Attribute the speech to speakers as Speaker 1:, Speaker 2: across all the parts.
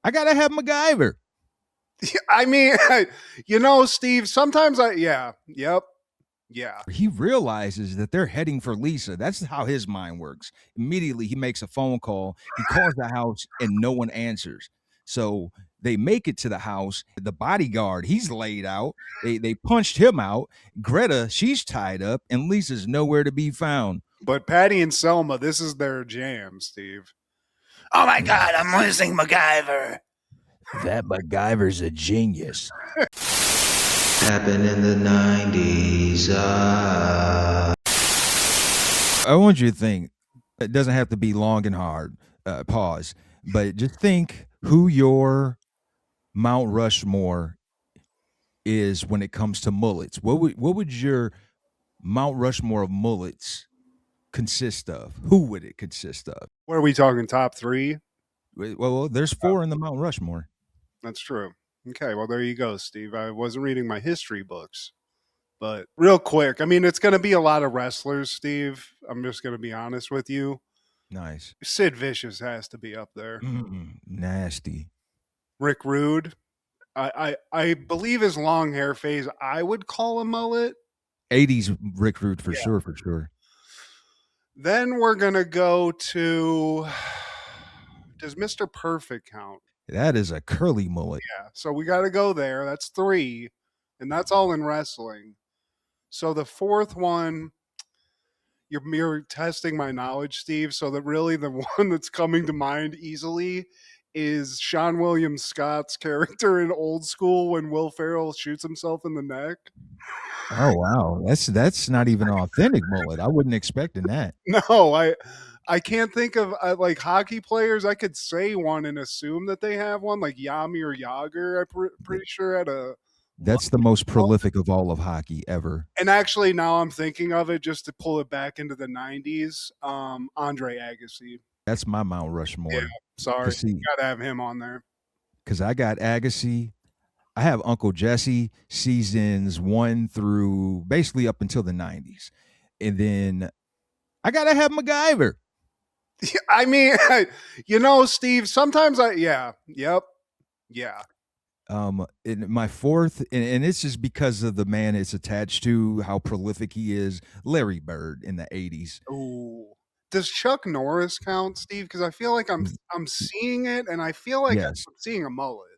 Speaker 1: I gotta have MacGyver.
Speaker 2: I mean, Steve, sometimes yep, yeah.
Speaker 1: He realizes that they're heading for Lisa. That's how his mind works. Immediately, he makes a phone call. He calls the house, and no one answers. So they make it to the house. The bodyguard, he's laid out. They punched him out. Greta, she's tied up, and Lisa's nowhere to be found.
Speaker 2: But Patty and Selma, this is their jam, Steve. Oh my God, I'm losing MacGyver.
Speaker 1: That MacGyver's a genius.
Speaker 3: Happened in the 90s.
Speaker 1: I want you to think. It doesn't have to be long and hard. Pause. But just think who your Mount Rushmore is when it comes to mullets. What would your Mount Rushmore of mullets consist of? Who would it consist of?
Speaker 2: What are we talking, top three?
Speaker 1: Well, there's four in the Mount Rushmore.
Speaker 2: That's true. Okay, well, there you go, Steve. I wasn't reading my history books. But real quick, I mean, it's going to be a lot of wrestlers, Steve. I'm just going to be honest with you.
Speaker 1: Nice.
Speaker 2: Sid Vicious has to be up there.
Speaker 1: Nasty.
Speaker 2: Rick Rude. I believe his long hair phase, I would call a mullet.
Speaker 1: 80s Rick Rude for sure.
Speaker 2: Then we're going to go to, does Mr. Perfect count?
Speaker 1: That is a curly mullet.
Speaker 2: Yeah, so we got to go there. That's three, and that's all in wrestling. So the fourth one, you're testing my knowledge, Steve. So that really the one that's coming to mind easily is Sean William Scott's character in Old School when Will Ferrell shoots himself in the neck.
Speaker 1: Oh wow, that's not even an authentic mullet. I wasn't expecting that.
Speaker 2: No, I can't think of like hockey players. I could say one and assume that they have one, like Yami or Yager. I'm pretty sure had a.
Speaker 1: That's the most prolific of all of hockey ever.
Speaker 2: And actually, now I'm thinking of it just to pull it back into the '90s. Andre Agassi.
Speaker 1: That's my Mount Rushmore.
Speaker 2: Yeah, sorry, you gotta have him on there.
Speaker 1: Because I got Agassi. I have Uncle Jesse seasons 1 through basically up until the 90s. And then I got to have MacGyver.
Speaker 2: I mean, Steve, sometimes yeah.
Speaker 1: In my fourth, and it's just because of the man it's attached to, how prolific he is, Larry Bird in the 80s.
Speaker 2: Ooh. Does Chuck Norris count, Steve? Because I feel like I'm seeing it, and I feel like I'm seeing a mullet.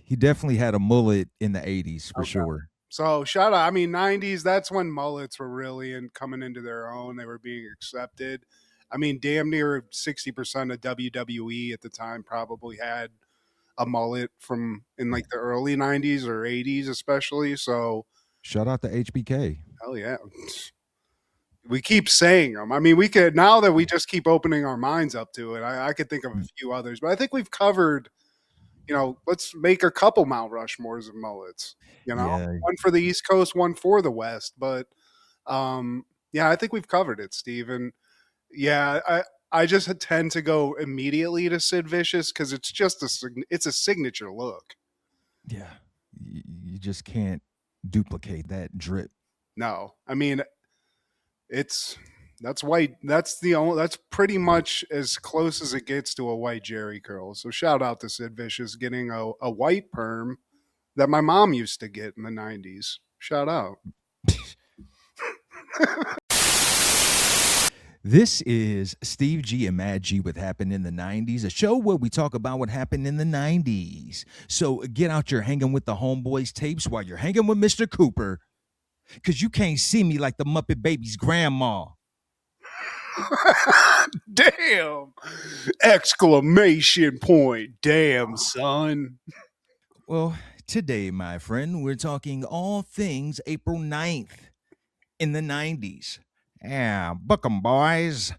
Speaker 1: He definitely had a mullet in the 80s for sure.
Speaker 2: So shout out. I mean, 90s, that's when mullets were really coming into their own. They were being accepted. I mean, damn near 60% of WWE at the time probably had a mullet from in like the early 90s or 80s especially. So
Speaker 1: shout out to HBK.
Speaker 2: Hell yeah. We keep saying them. I mean, we could, now that we just keep opening our minds up to it, I could think of a few others, but I think we've covered, let's make a couple Mount Rushmores of mullets, one for the East Coast, one for the West. But I think we've covered it, Steve. And I just tend to go immediately to Sid Vicious because it's just it's a signature look.
Speaker 1: Yeah. You just can't duplicate that drip.
Speaker 2: No, I mean, that's white. That's pretty much as close as it gets to a white Jerry curl. So shout out to Sid Vicious getting a white perm that my mom used to get in the 90s. Shout out.
Speaker 1: This is Steve G and Mad G with Happened in the 90s, a show where we talk about what happened in the 90s. So get out your Hanging with the Homeboys tapes while you're hanging with Mr. Cooper, because you can't see me like the Muppet Babies' grandma.
Speaker 2: Damn! Exclamation point. Damn, son.
Speaker 1: Well, today, my friend, we're talking all things April 9th in the 90s. Yeah, book 'em, boys.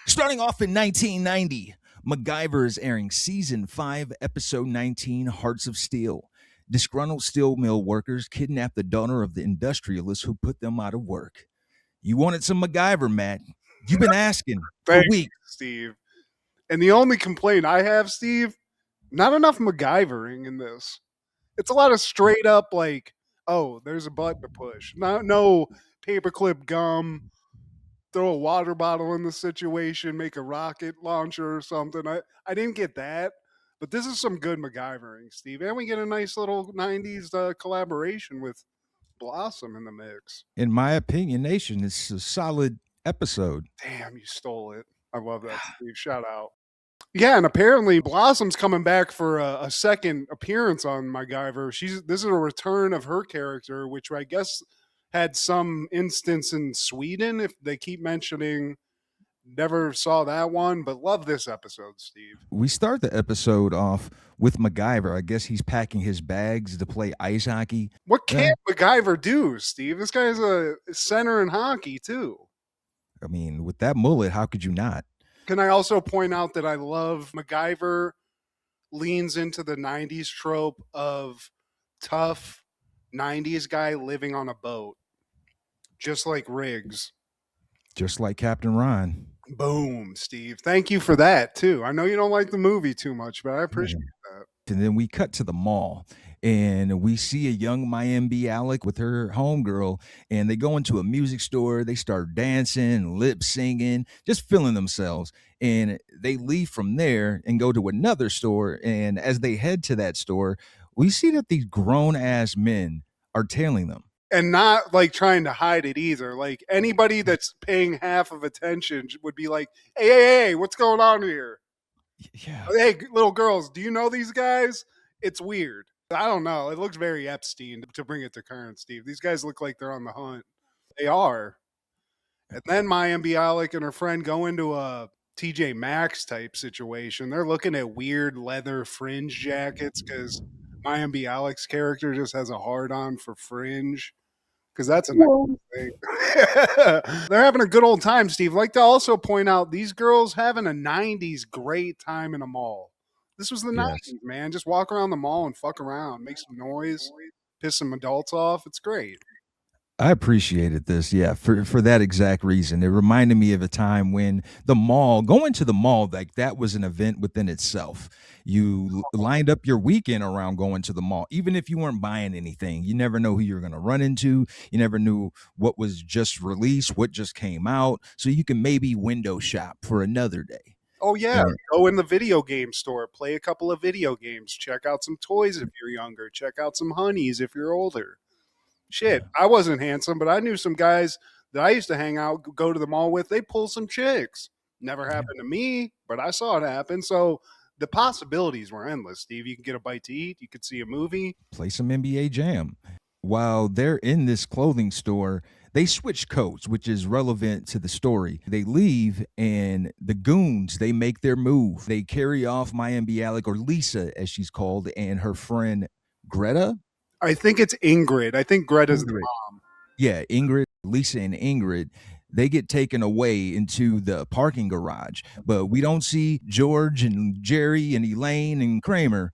Speaker 1: Starting off in 1990, MacGyver is airing Season 5, Episode 19, Hearts of Steel. Disgruntled steel mill workers kidnap the daughter of the industrialist who put them out of work. You wanted some MacGyver, Matt. You've been asking for weeks.
Speaker 2: Steve. And the only complaint I have, Steve, not enough MacGyvering in this. It's a lot of straight up like, oh, there's a button to push. No paperclip gum. Throw a water bottle in the situation, make a rocket launcher or something. I didn't get that. But this is some good MacGyvering, Steve. And we get a nice little 90s collaboration with Blossom in the mix.
Speaker 1: In my opinion, Nation, it's a solid episode.
Speaker 2: Damn, you stole it. I love that, Steve. Shout out. Yeah, and apparently Blossom's coming back for a second appearance on MacGyver. This is a return of her character, which I guess had some instance in Sweden. If they keep mentioning, never saw that one, but love this episode, Steve.
Speaker 1: We start the episode off with MacGyver. I guess he's packing his bags to play ice hockey.
Speaker 2: What can't MacGyver do, Steve? This guy's a center in hockey too.
Speaker 1: I mean, with that mullet, how could you not?
Speaker 2: Can I also point out that I love MacGyver leans into the 90s trope of tough 90s guy living on a boat, just like Riggs.
Speaker 1: Just like Captain Ron.
Speaker 2: Boom, Steve. Thank you for that, too. I know you don't like the movie too much, but I appreciate that.
Speaker 1: And then we cut to the mall, and we see a young Mayim Alec with her homegirl, and they go into a music store. They start dancing, lip singing, just feeling themselves. And they leave from there and go to another store. And as they head to that store, we see that these grown ass men are tailing them.
Speaker 2: And not like trying to hide it either. Like anybody that's paying half of attention would be like, hey, what's going on here?
Speaker 1: Yeah.
Speaker 2: Hey, little girls, do you know these guys? It's weird. I don't know. It looks very Epstein to bring it to current, Steve. These guys look like they're on the hunt. They are. And then Mayim Bialik and her friend go into a TJ Maxx type situation. They're looking at weird leather fringe jackets because Mayim Bialik's character just has a hard-on for fringe. Because that's a nice thing. They're having a good old time, Steve. I'd like to also point out these girls having a 90s great time in a mall. This was the 90s, man. Just walk around the mall and fuck around, make some noise, piss some adults off. It's great.
Speaker 1: I appreciated this, for that exact reason. It reminded me of a time when going to the mall, like that was an event within itself. You lined up your weekend around going to the mall, even if you weren't buying anything. You never know who you're going to run into. You never knew what was just released, what just came out. So you can maybe window shop for another day.
Speaker 2: Oh, yeah. Go in the video game store, play a couple of video games, check out some toys if you're younger, check out some honeys if you're older. Shit, I wasn't handsome, but I knew some guys that I used to hang out, go to the mall with. They pull some chicks. Never happened to me, but I saw it happen. So the possibilities were endless, Steve. You could get a bite to eat. You could see a movie.
Speaker 1: Play some NBA Jam. While they're in this clothing store, they switch coats, which is relevant to the story. They leave, and the goons, they make their move. They carry off Mayim Bialik, or Lisa, as she's called, and her friend Greta.
Speaker 2: I think it's Ingrid. I think Greta's the mom.
Speaker 1: Yeah, Ingrid, Lisa, and Ingrid, they get taken away into the parking garage. But we don't see George and Jerry and Elaine and Kramer.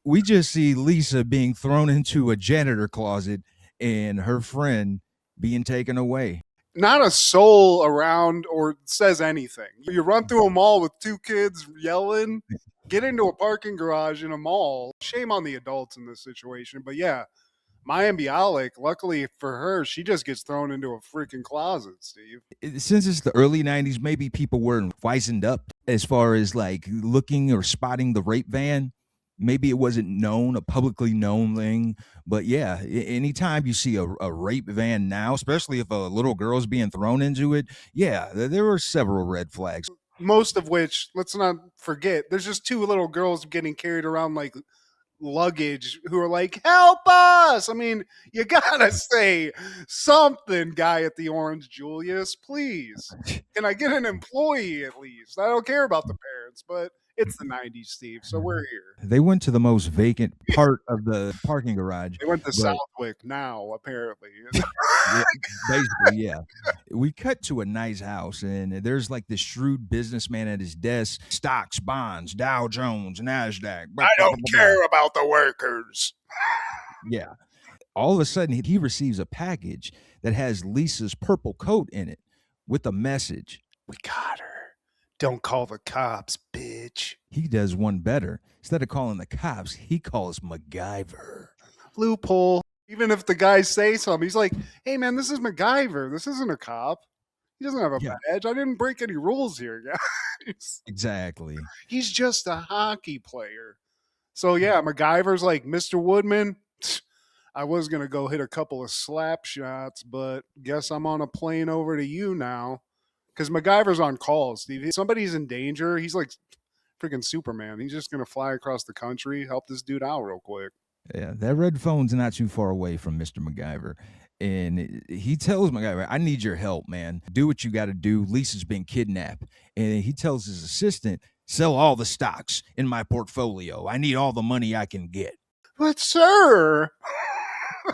Speaker 1: We just see Lisa being thrown into a janitor closet and her friend being taken away.
Speaker 2: Not a soul around or says anything. You run through a mall with two kids yelling, get into a parking garage in a mall. Shame on the adults in this situation. But yeah, Mayim Bialik, luckily for her, she just gets thrown into a freaking closet, Steve.
Speaker 1: Since it's the early 90s, maybe people weren't wizened up as far as like looking or spotting the rape van. Maybe it wasn't a publicly known thing. But yeah, anytime you see a rape van now, especially if a little girl's being thrown into it, yeah, there were several red flags.
Speaker 2: Most of which, let's not forget, there's just two little girls getting carried around like luggage who are like, help us. I mean, you gotta say something, guy at the Orange Julius, please. Can I get an employee at least? I don't care about the parents, but it's the 90s, Steve, so we're here.
Speaker 1: They went to the most vacant part of the parking garage.
Speaker 2: They went to Southwick now, apparently.
Speaker 1: Yeah, basically, yeah. We cut to a nice house, and there's like this shrewd businessman at his desk. Stocks, bonds, Dow Jones, NASDAQ.
Speaker 2: I don't care about the workers.
Speaker 1: Yeah. All of a sudden, he receives a package that has Lisa's purple coat in it with a message.
Speaker 2: We got her. Don't call the cops, bitch.
Speaker 1: He does one better. Instead of calling the cops, he calls MacGyver.
Speaker 2: Loophole. Even if the guys say something, he's like, hey, man, this is MacGyver. This isn't a cop. He doesn't have a
Speaker 1: Yeah,
Speaker 2: badge. I didn't break any rules here, guys.
Speaker 1: exactly.
Speaker 2: He's just a hockey player. So yeah, MacGyver's like, Mr. Woodman, I was gonna go hit a couple of slap shots, but guess I'm on a plane over to you now. Because MacGyver's on call, Steve. If somebody's in danger, he's like freaking Superman. He's just gonna fly across the country, help this dude out real quick.
Speaker 1: Yeah, that red phone's not too far away from Mr. MacGyver. And he tells MacGyver, I need your help, man. Do what you got to do. Lisa's been kidnapped. And he tells his assistant, sell all the stocks in my portfolio. I need all the money I can get.
Speaker 2: But sir,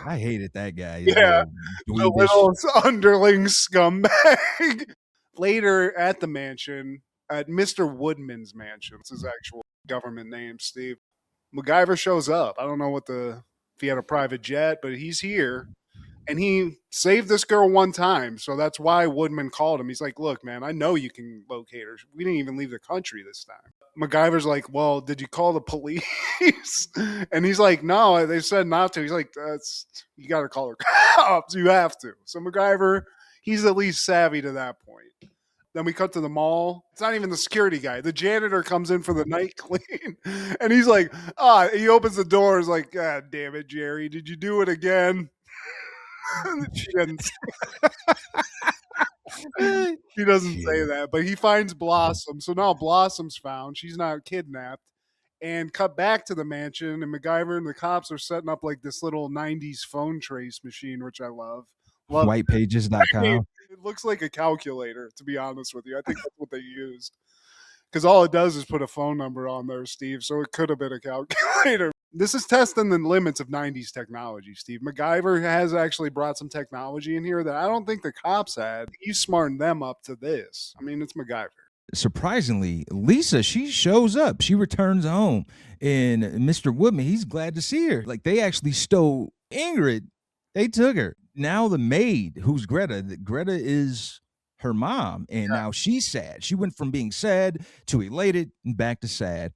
Speaker 1: I hated that guy.
Speaker 2: yeah, the
Speaker 1: Dweebish.
Speaker 2: little underling scumbag. Later at the mansion, at Mr. Woodman's mansion, it's his actual government name, Steve. MacGyver shows up. I don't know if he had a private jet, but he's here. And he saved this girl one time. So that's why Woodman called him. He's like, look, man, I know you can locate her. We didn't even leave the country this time. MacGyver's like, well, did you call the police? And he's like, no, they said not to. He's like, you got to call the cops. You have to. So MacGyver, he's at least savvy to that point. Then we cut to the mall. It's not even the security guy. The janitor comes in for the night clean. And he's like, he opens the door. He's like, God damn it, Jerry. Did you do it again? She doesn't he doesn't say that, but he finds Blossom. So now Blossom's found. She's not kidnapped. And cut back to the mansion, and MacGyver and the cops are setting up like this little 90s phone trace machine, which I love.
Speaker 1: Whitepages.com.
Speaker 2: It looks like a calculator, to be honest with you. I think that's what they used. Because all it does is put a phone number on there, Steve. So it could have been a calculator. This is testing the limits of 90s technology, Steve. MacGyver has actually brought some technology in here that I don't think the cops had. He's smarting them up to this. I mean, it's MacGyver.
Speaker 1: Surprisingly, Lisa, she shows up. She returns home. And Mr. Woodman, he's glad to see her. Like, they actually stole Ingrid. They took her. Now the maid, who's Greta is her mom. And now she's sad. She went from being sad to elated and back to sad.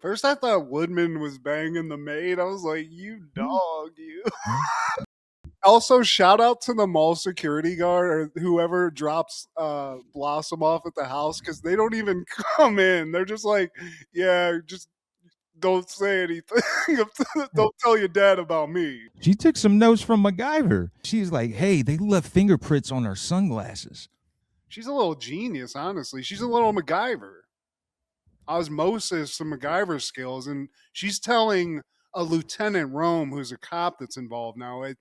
Speaker 2: First, I thought Woodman was banging the maid. I was like, you dog, you. Also, shout out to the mall security guard or whoever drops Blossom off at the house because they don't even come in. They're just like, yeah, just don't say anything. Don't tell your dad about me.
Speaker 1: She took some notes from MacGyver. She's like, hey, they left fingerprints on our sunglasses.
Speaker 2: She's a little genius, honestly. She's a little MacGyver. Osmosis, some MacGyver skills, and she's telling a Lieutenant Rome, who's a cop that's involved now. I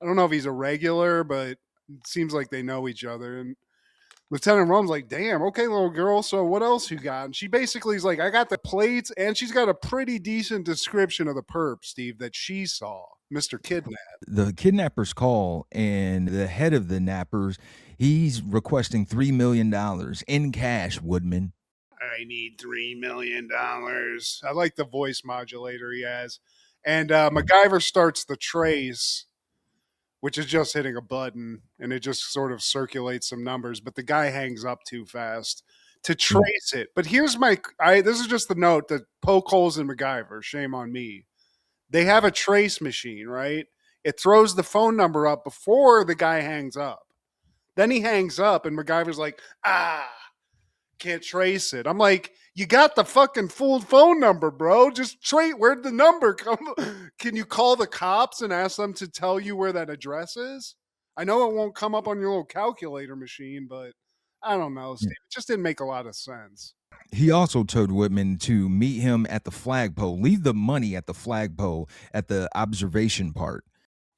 Speaker 2: don't know if he's a regular, but it seems like they know each other. And Lieutenant Rome's like, damn, okay, little girl, so what else you got? And she basically is like, I got the plates, and she's got a pretty decent description of the perp, Steve, that she saw, Mr. Kidnap.
Speaker 1: The kidnappers call, and the head of the nappers, he's requesting $3 million in cash, Woodman.
Speaker 2: I need $3 million. I like the voice modulator he has. And MacGyver starts the trace, which is just hitting a button, and it just sort of circulates some numbers, but the guy hangs up too fast to trace it. But here's this is just the note that poke holes in MacGyver. Shame on me. They have a trace machine, right? It throws the phone number up before the guy hangs up. Then he hangs up, and MacGyver's like, can't trace it. I'm like, you got the fucking full phone number, bro. Just where'd the number come? Can you call the cops and ask them to tell you where that address is? I know it won't come up on your little calculator machine, but I don't know, Steve. It just didn't make a lot of sense.
Speaker 1: He also told Woodman to meet him at the flagpole. Leave the money at the flagpole at the observation part.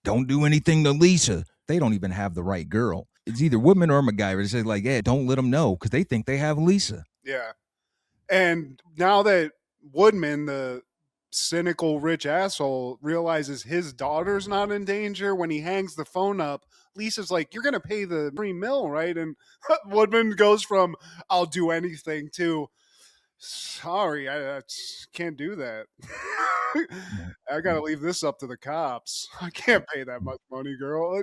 Speaker 1: Don't do anything to Lisa. They don't even have the right girl. It's either Woodman or MacGyver. They say, like, yeah, don't let them know because they think they have Lisa.
Speaker 2: Yeah. And now that Woodman, the cynical rich asshole, realizes his daughter's not in danger, when he hangs the phone up, Lisa's like, you're going to pay the $3 million, right? And Woodman goes from, I'll do anything to, sorry, I can't do that. I got to leave this up to the cops. I can't pay that much money, girl.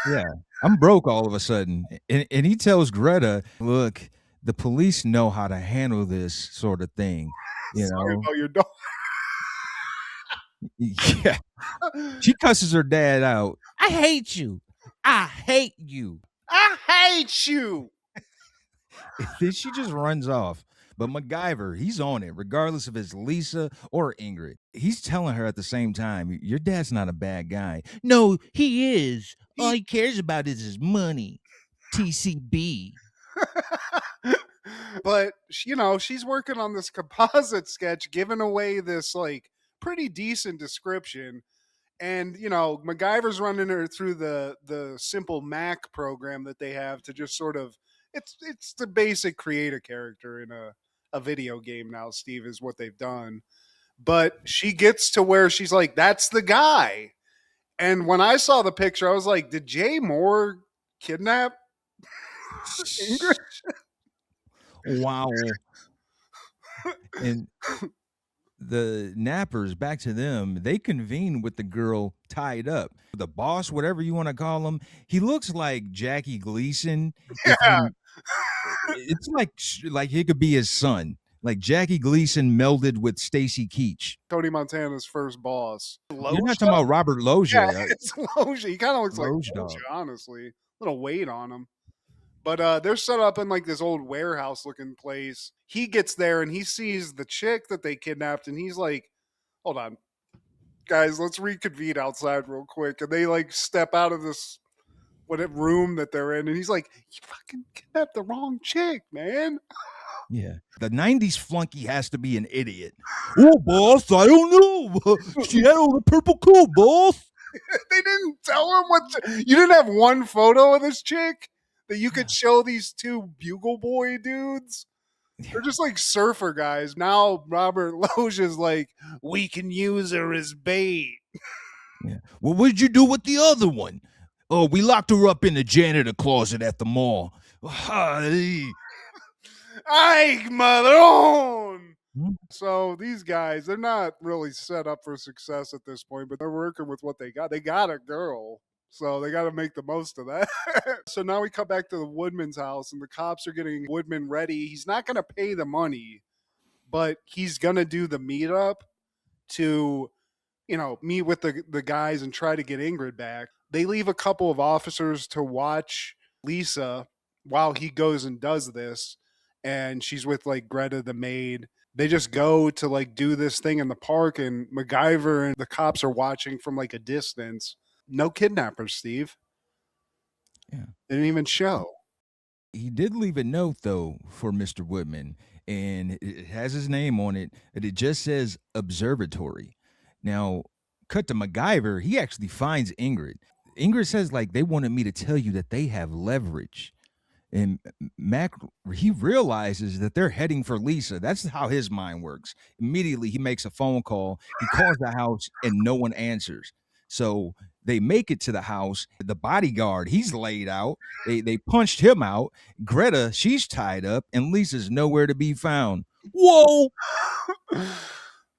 Speaker 1: Yeah, I'm broke all of a sudden. And he tells Greta, look, the police know how to handle this sort of thing.
Speaker 2: Sorry about your dog.
Speaker 1: Yeah. She cusses her dad out. I hate you. I hate you.
Speaker 2: I hate you.
Speaker 1: Then she just runs off. But MacGyver, he's on it, regardless if it's Lisa or Ingrid. He's telling her at the same time, your dad's not a bad guy. No, he is. All he cares about is his money. TCB.
Speaker 2: But she's working on this composite sketch, giving away this like pretty decent description. And MacGyver's running her through the simple Mac program that they have to just sort of it's the basic create a character in a video game now, Steve, is what they've done. But she gets to where she's like, that's the guy. And when I saw the picture, I was like, did Jay Moore kidnap Ingrid?
Speaker 1: Wow. And the nappers, back to them, they convene with the girl tied up. The boss, whatever you want to call him, he looks like Jackie Gleason.
Speaker 2: Yeah.
Speaker 1: It's like he could be his son. Like Jackie Gleason melded with Stacy Keach.
Speaker 2: Tony Montana's first boss.
Speaker 1: You're not talking about Robert Loggia.
Speaker 2: Yeah, it's Loggia. He kind of looks like Loggia, honestly. A little weight on him. But they're set up in like this old warehouse looking place. He gets there and he sees the chick that they kidnapped, and he's like, hold on, guys, let's reconvene outside real quick. And they like step out of this room that they're in, and he's like, you fucking kidnapped the wrong chick, man.
Speaker 1: Yeah. The 90s flunky has to be an idiot. Oh, boss, I don't know. She had on a purple coat, boss.
Speaker 2: They didn't tell him you didn't have one photo of this chick that you could show these two Bugle Boy dudes. They're just like surfer guys. Now Robert Loggia's like, we can use her as bait.
Speaker 1: Yeah. Well, what did you do with the other one? Oh, we locked her up in the janitor closet at the mall.
Speaker 2: Ay, madrón. So these guys, they're not really set up for success at this point, but they're working with what they got. They got a girl, so they got to make the most of that. So now we come back to the Woodman's house, and the cops are getting Woodman ready. He's not going to pay the money, but he's going to do the meetup to, meet with the guys and try to get Ingrid back. They leave a couple of officers to watch Lisa while he goes and does this, and she's with like Greta the maid. They just go to like do this thing in the park, and MacGyver and the cops are watching from like a distance. No kidnappers, Steve.
Speaker 1: Yeah.
Speaker 2: They didn't even show.
Speaker 1: He did leave a note though for Mr. Woodman, and it has his name on it, and it just says observatory. Now, cut to MacGyver, he actually finds Ingrid. Ingrid says, like, they wanted me to tell you that they have leverage. And Mac, he realizes that they're heading for Lisa. That's how his mind works. Immediately, he makes a phone call. He calls the house, and no one answers. So they make it to the house. The bodyguard, he's laid out. They punched him out. Greta, she's tied up, and Lisa's nowhere to be found. Whoa!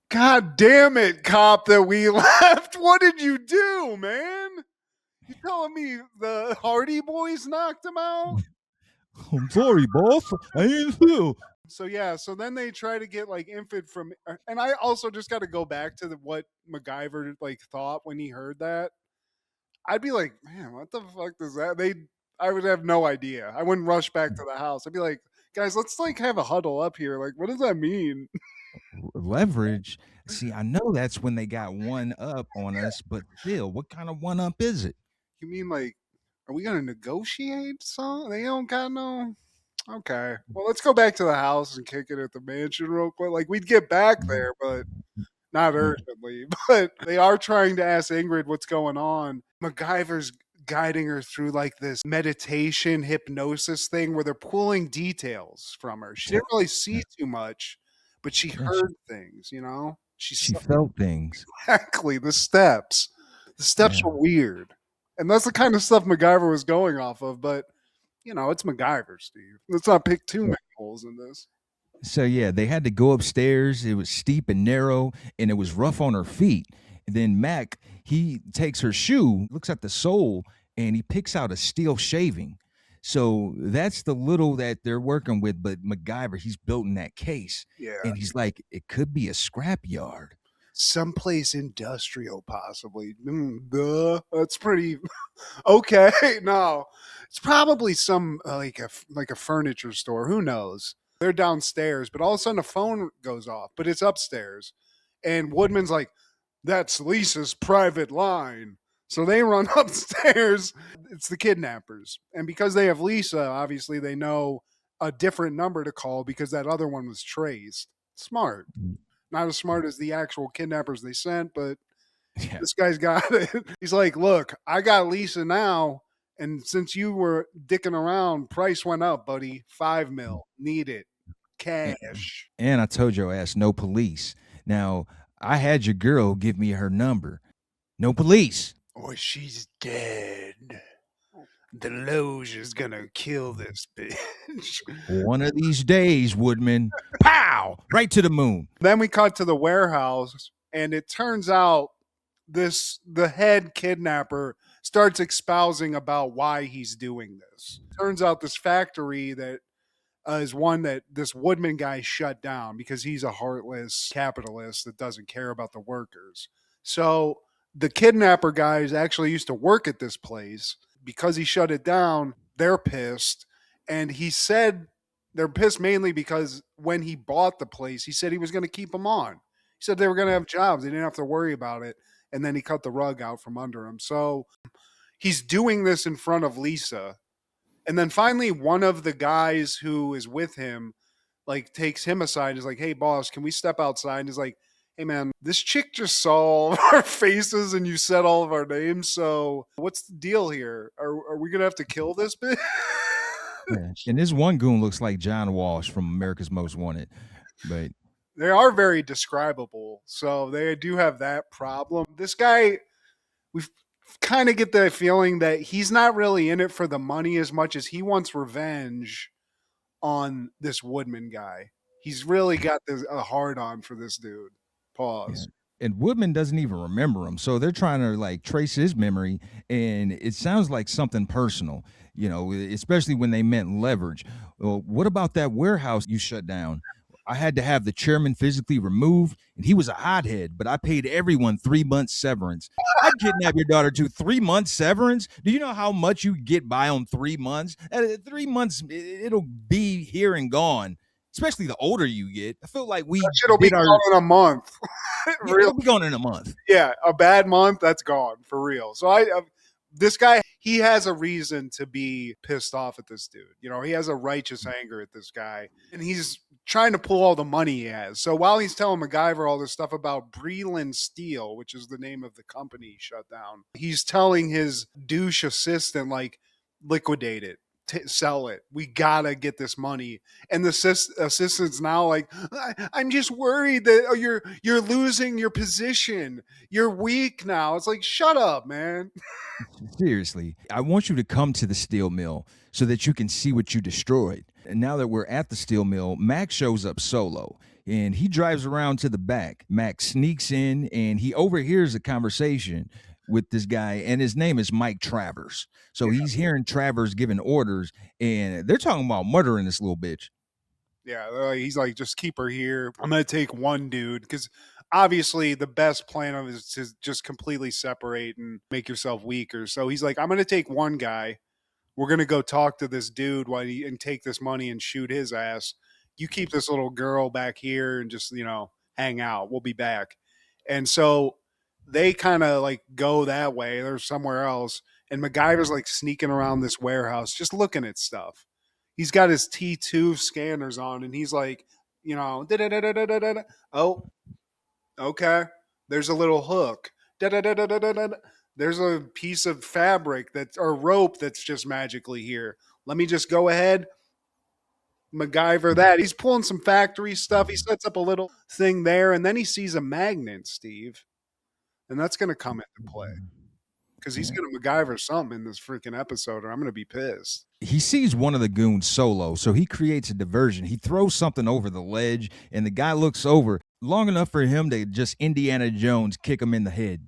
Speaker 2: God damn it, cop that we left. What did you do, man? You telling me the Hardy Boys knocked him out?
Speaker 1: I'm sorry, boss. I didn't know.
Speaker 2: So then they try to get like infant from, and I also just got to go back to what MacGyver like thought when he heard that. I'd be like, man, what the fuck does that? I would have no idea. I wouldn't rush back to the house. I'd be like, guys, let's like have a huddle up here. Like, what does that mean?
Speaker 1: Leverage. See, I know that's when they got one up on us, but still, what kind of one up is it?
Speaker 2: You mean like, are we gonna negotiate something? They don't got no. Okay, well, let's go back to the house and kick it at the mansion real quick. Like, we'd get back there, but not urgently. But they are trying to ask Ingrid what's going on. MacGyver's guiding her through like this meditation hypnosis thing where they're pulling details from her. She didn't really see too much, but she heard things,
Speaker 1: She felt things.
Speaker 2: Exactly. The steps were weird. And that's the kind of stuff MacGyver was going off of, but it's MacGyver, Steve. Let's not pick too many holes in this.
Speaker 1: So yeah, they had to go upstairs. It was steep and narrow, and it was rough on her feet. And then Mac, he takes her shoe, looks at the sole, and he picks out a steel shaving. So that's the little that they're working with. But MacGyver, he's building that case.
Speaker 2: Yeah.
Speaker 1: And he's like, it could be a scrap yard.
Speaker 2: someplace industrial, possibly. That's pretty okay. No, it's probably some like a furniture store. Who knows? They're downstairs, but all of a sudden a phone goes off, but it's upstairs, and Woodman's like, "That's Lisa's private line." So they run upstairs. It's the kidnappers, and because they have Lisa, obviously they know a different number to call because that other one was traced. Smart. Not as smart as the actual kidnappers they sent, but
Speaker 1: Yeah.
Speaker 2: this guy's got it. He's like, look, I got Lisa now. And since you were dicking around, price went up, buddy. 5 mil. Need it. Cash.
Speaker 1: And I told your ass no police. Now, I had your girl give me her number. No police.
Speaker 2: Or she's dead. The Loge is gonna kill this bitch.
Speaker 1: One of these days, Woodman. Pow! Right to the moon.
Speaker 2: Then we cut to the warehouse, and it turns out the head kidnapper starts espousing about why he's doing this. Turns out this factory that is one that this Woodman guy shut down because he's a heartless capitalist that doesn't care about the workers. So the kidnapper guys actually used to work at this place. Because he shut it down, they're pissed. And he said they're pissed mainly because when he bought the place, he said he was going to keep them on. He said they were going to have jobs. They didn't have to worry about it. And then he cut the rug out from under him. So he's doing this in front of Lisa. And then finally, one of the guys who is with him, like, takes him aside and is like, hey, boss, can we step outside? And he's like, hey, man, this chick just saw all of our faces and you said all of our names. So what's the deal here? Are we going to have to kill this bitch?
Speaker 1: Yeah. And this one goon looks like John Walsh from America's Most Wanted. But
Speaker 2: they are very describable. So they do have that problem. This guy, we kind of get the feeling that he's not really in it for the money as much as he wants revenge on this Woodman guy. He's really got a hard on for this dude. Pause.
Speaker 1: Yeah. And Woodman doesn't even remember him. So they're trying to like trace his memory. And it sounds like something personal, especially when they meant leverage. Well, what about that warehouse you shut down? I had to have the chairman physically removed, and he was a hothead, but I paid everyone 3 months severance. I'd kidnap your daughter to 3 months severance. Do you know how much you get by on 3 months? 3 months, it'll be here and gone. Especially the older you get. I feel like
Speaker 2: it'll be gone in a month.
Speaker 1: It'll be gone in a month.
Speaker 2: Yeah, a bad month, that's gone for real. So this guy, he has a reason to be pissed off at this dude. He has a righteous anger at this guy, and he's trying to pull all the money he has. So while he's telling MacGyver all this stuff about Breland Steel, which is the name of the company he shut down, he's telling his douche assistant, like, liquidate it. Sell it. We gotta get this money. And the assistant's now like, I'm just worried that you're losing your position. You're weak now. It's like, shut up, man.
Speaker 1: Seriously, I want you to come to the steel mill so that you can see what you destroyed. And now that we're at the steel mill, Mac shows up solo. And he drives around to the back. Mac sneaks in and he overhears a conversation with this guy, and his name is Mike Travers. So he's hearing Travers giving orders, and they're talking about murdering this little bitch.
Speaker 2: Yeah, he's like, just keep her here. I'm going to take one dude, because obviously the best plan of is to just completely separate and make yourself weaker. So he's like, I'm going to take one guy. We're going to go talk to this dude and take this money and shoot his ass. You keep this little girl back here and just, hang out. We'll be back. And so they kind of like go that way. They're somewhere else. And MacGyver's like sneaking around this warehouse, just looking at stuff. He's got his T2 scanners on and he's like, oh, okay. There's a little hook. There's a piece of fabric or rope that's just magically here. Let me just go ahead. MacGyver that. He's pulling some factory stuff. He sets up a little thing there and then he sees a magnet, Steve. And that's going to come into play because he's going to MacGyver something in this freaking episode or I'm going to be pissed.
Speaker 1: He sees one of the goons solo, so he creates a diversion. He throws something over the ledge, and the guy looks over long enough for him to just Indiana Jones kick him in the head.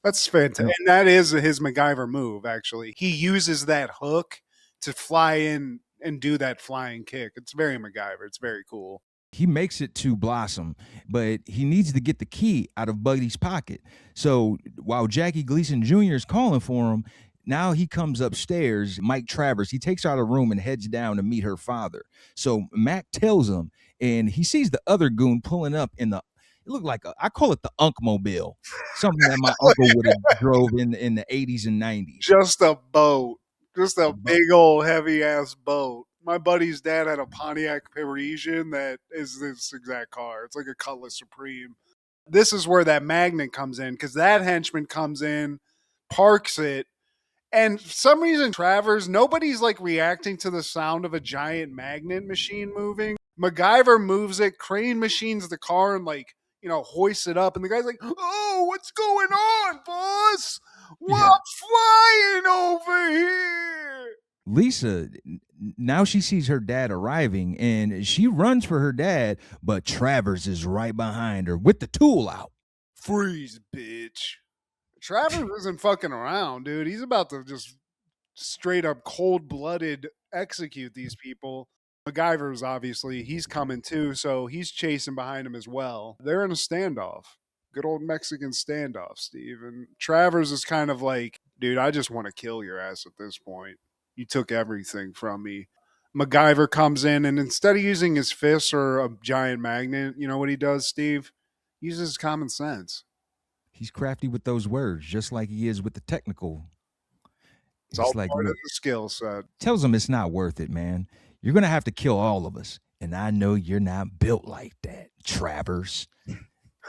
Speaker 2: That's fantastic. And that is his MacGyver move, actually. He uses that hook to fly in and do that flying kick. It's very MacGyver. It's very cool.
Speaker 1: He makes it to Blossom, but he needs to get the key out of Buddy's pocket. So while Jackie Gleason Jr. is calling for him, now he comes upstairs. Mike Travers, he takes her out of the room and heads down to meet her father. So Mac tells him, and he sees the other goon pulling up in the, it looked like I call it the Unkmobile, something that my uncle would have drove in the 80s and 90s.
Speaker 2: Just a boat. Just a big old heavy ass boat. My buddy's dad had a Pontiac Parisian that is this exact car. It's like a Cutlass Supreme. This is where that magnet comes in, because that henchman comes in, parks it, and for some reason, Travers, nobody's like reacting to the sound of a giant magnet machine moving. MacGyver moves it, Crane machines the car and hoists it up, and the guy's like, "Oh, what's going on, boss? What's flying over here?"
Speaker 1: Lisa, now she sees her dad arriving and she runs for her dad, but Travers is right behind her with the tool out.
Speaker 2: Freeze, bitch. Travers isn't fucking around, dude. He's about to just straight up cold-blooded execute these people. MacGyver's obviously, he's coming too, so he's chasing behind him as well. They're in a standoff. Good old Mexican standoff, Steve. And Travers is kind of like, dude, I just want to kill your ass at this point. You took everything from me. MacGyver comes in, and instead of using his fists or a giant magnet, you know what he does, Steve? He uses common sense.
Speaker 1: He's crafty with those words, just like he is with the technical.
Speaker 2: It's all part of the skill set.
Speaker 1: Tells him it's not worth it, man. You're going to have to kill all of us. And I know you're not built like that, Travers.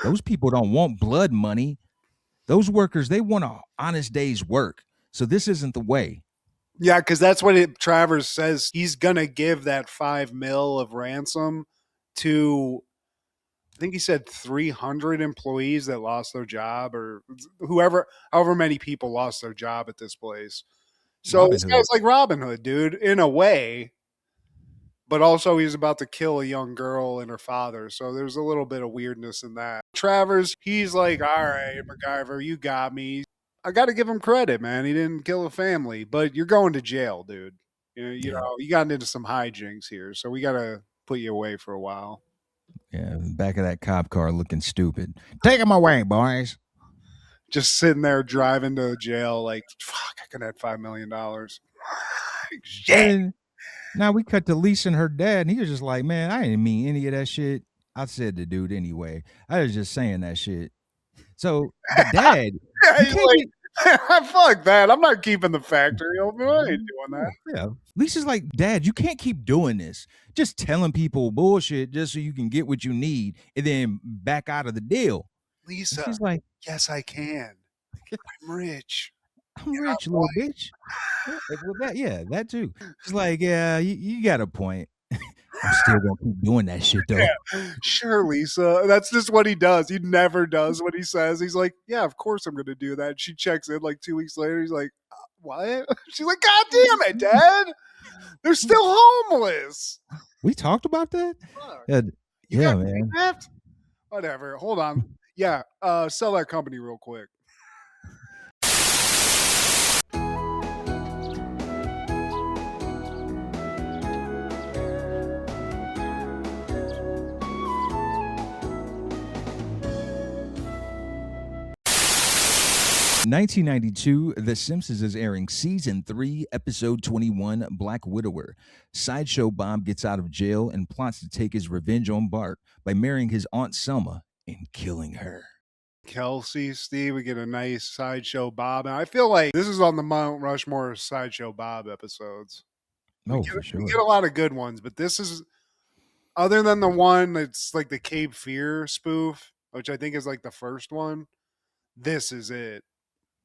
Speaker 1: Those people don't want blood money. Those workers, they want an honest day's work. So this isn't the way.
Speaker 2: Yeah, because that's what Travers says. He's going to give that $5 million of ransom to, I think he said 300 employees that lost their job, or however many people lost their job at this place. So this guy's like Robin Hood, dude, in a way. But also he's about to kill a young girl and her father. So there's a little bit of weirdness in that. Travers, he's like, all right, MacGyver, you got me. I got to give him credit, man. He didn't kill a family, but you're going to jail, dude. You know, you got into some hijinks here, so we got to put you away for a while.
Speaker 1: Yeah, back of that cop car looking stupid. Take him away, boys.
Speaker 2: Just sitting there driving to jail like, fuck, I could have $5 million. Shit.
Speaker 1: And now we cut to Lisa and her dad, and he was just like, man, I didn't mean any of that shit. I said the dude anyway. I was just saying that shit. So, but dad,
Speaker 2: fuck that. I'm not keeping the factory open. I ain't doing that.
Speaker 1: Yeah. Lisa's like, Dad, you can't keep doing this. Just telling people bullshit just so you can get what you need and then back out of the deal.
Speaker 2: Lisa,
Speaker 1: she's like,
Speaker 2: yes, I can. I'm rich.
Speaker 1: I'm rich, little bitch. Well, that too. She's like, yeah, you got a point. I'm still gonna keep doing that shit though.
Speaker 2: Yeah, sure, Lisa. That's just what he does. He never does what he says. He's like, yeah, of course I'm gonna do that. She checks in like 2 weeks later. He's like, what? She's like, God damn it, Dad. They're still homeless.
Speaker 1: We talked about that?
Speaker 2: Yeah,
Speaker 1: man.
Speaker 2: Kidnapped? Whatever. Hold on. Yeah, sell that company real quick.
Speaker 1: 1992, The Simpsons is airing Season 3, Episode 21, Black Widower. Sideshow Bob gets out of jail and plots to take his revenge on Bart by marrying his Aunt Selma and killing her.
Speaker 2: Kelsey, Steve, we get a nice Sideshow Bob. And I feel like this is on the Mount Rushmore Sideshow Bob episodes.
Speaker 1: For sure.
Speaker 2: We get a lot of good ones, but this is, other than the one that's like the Cape Fear spoof, which I think is like the first one, this is it.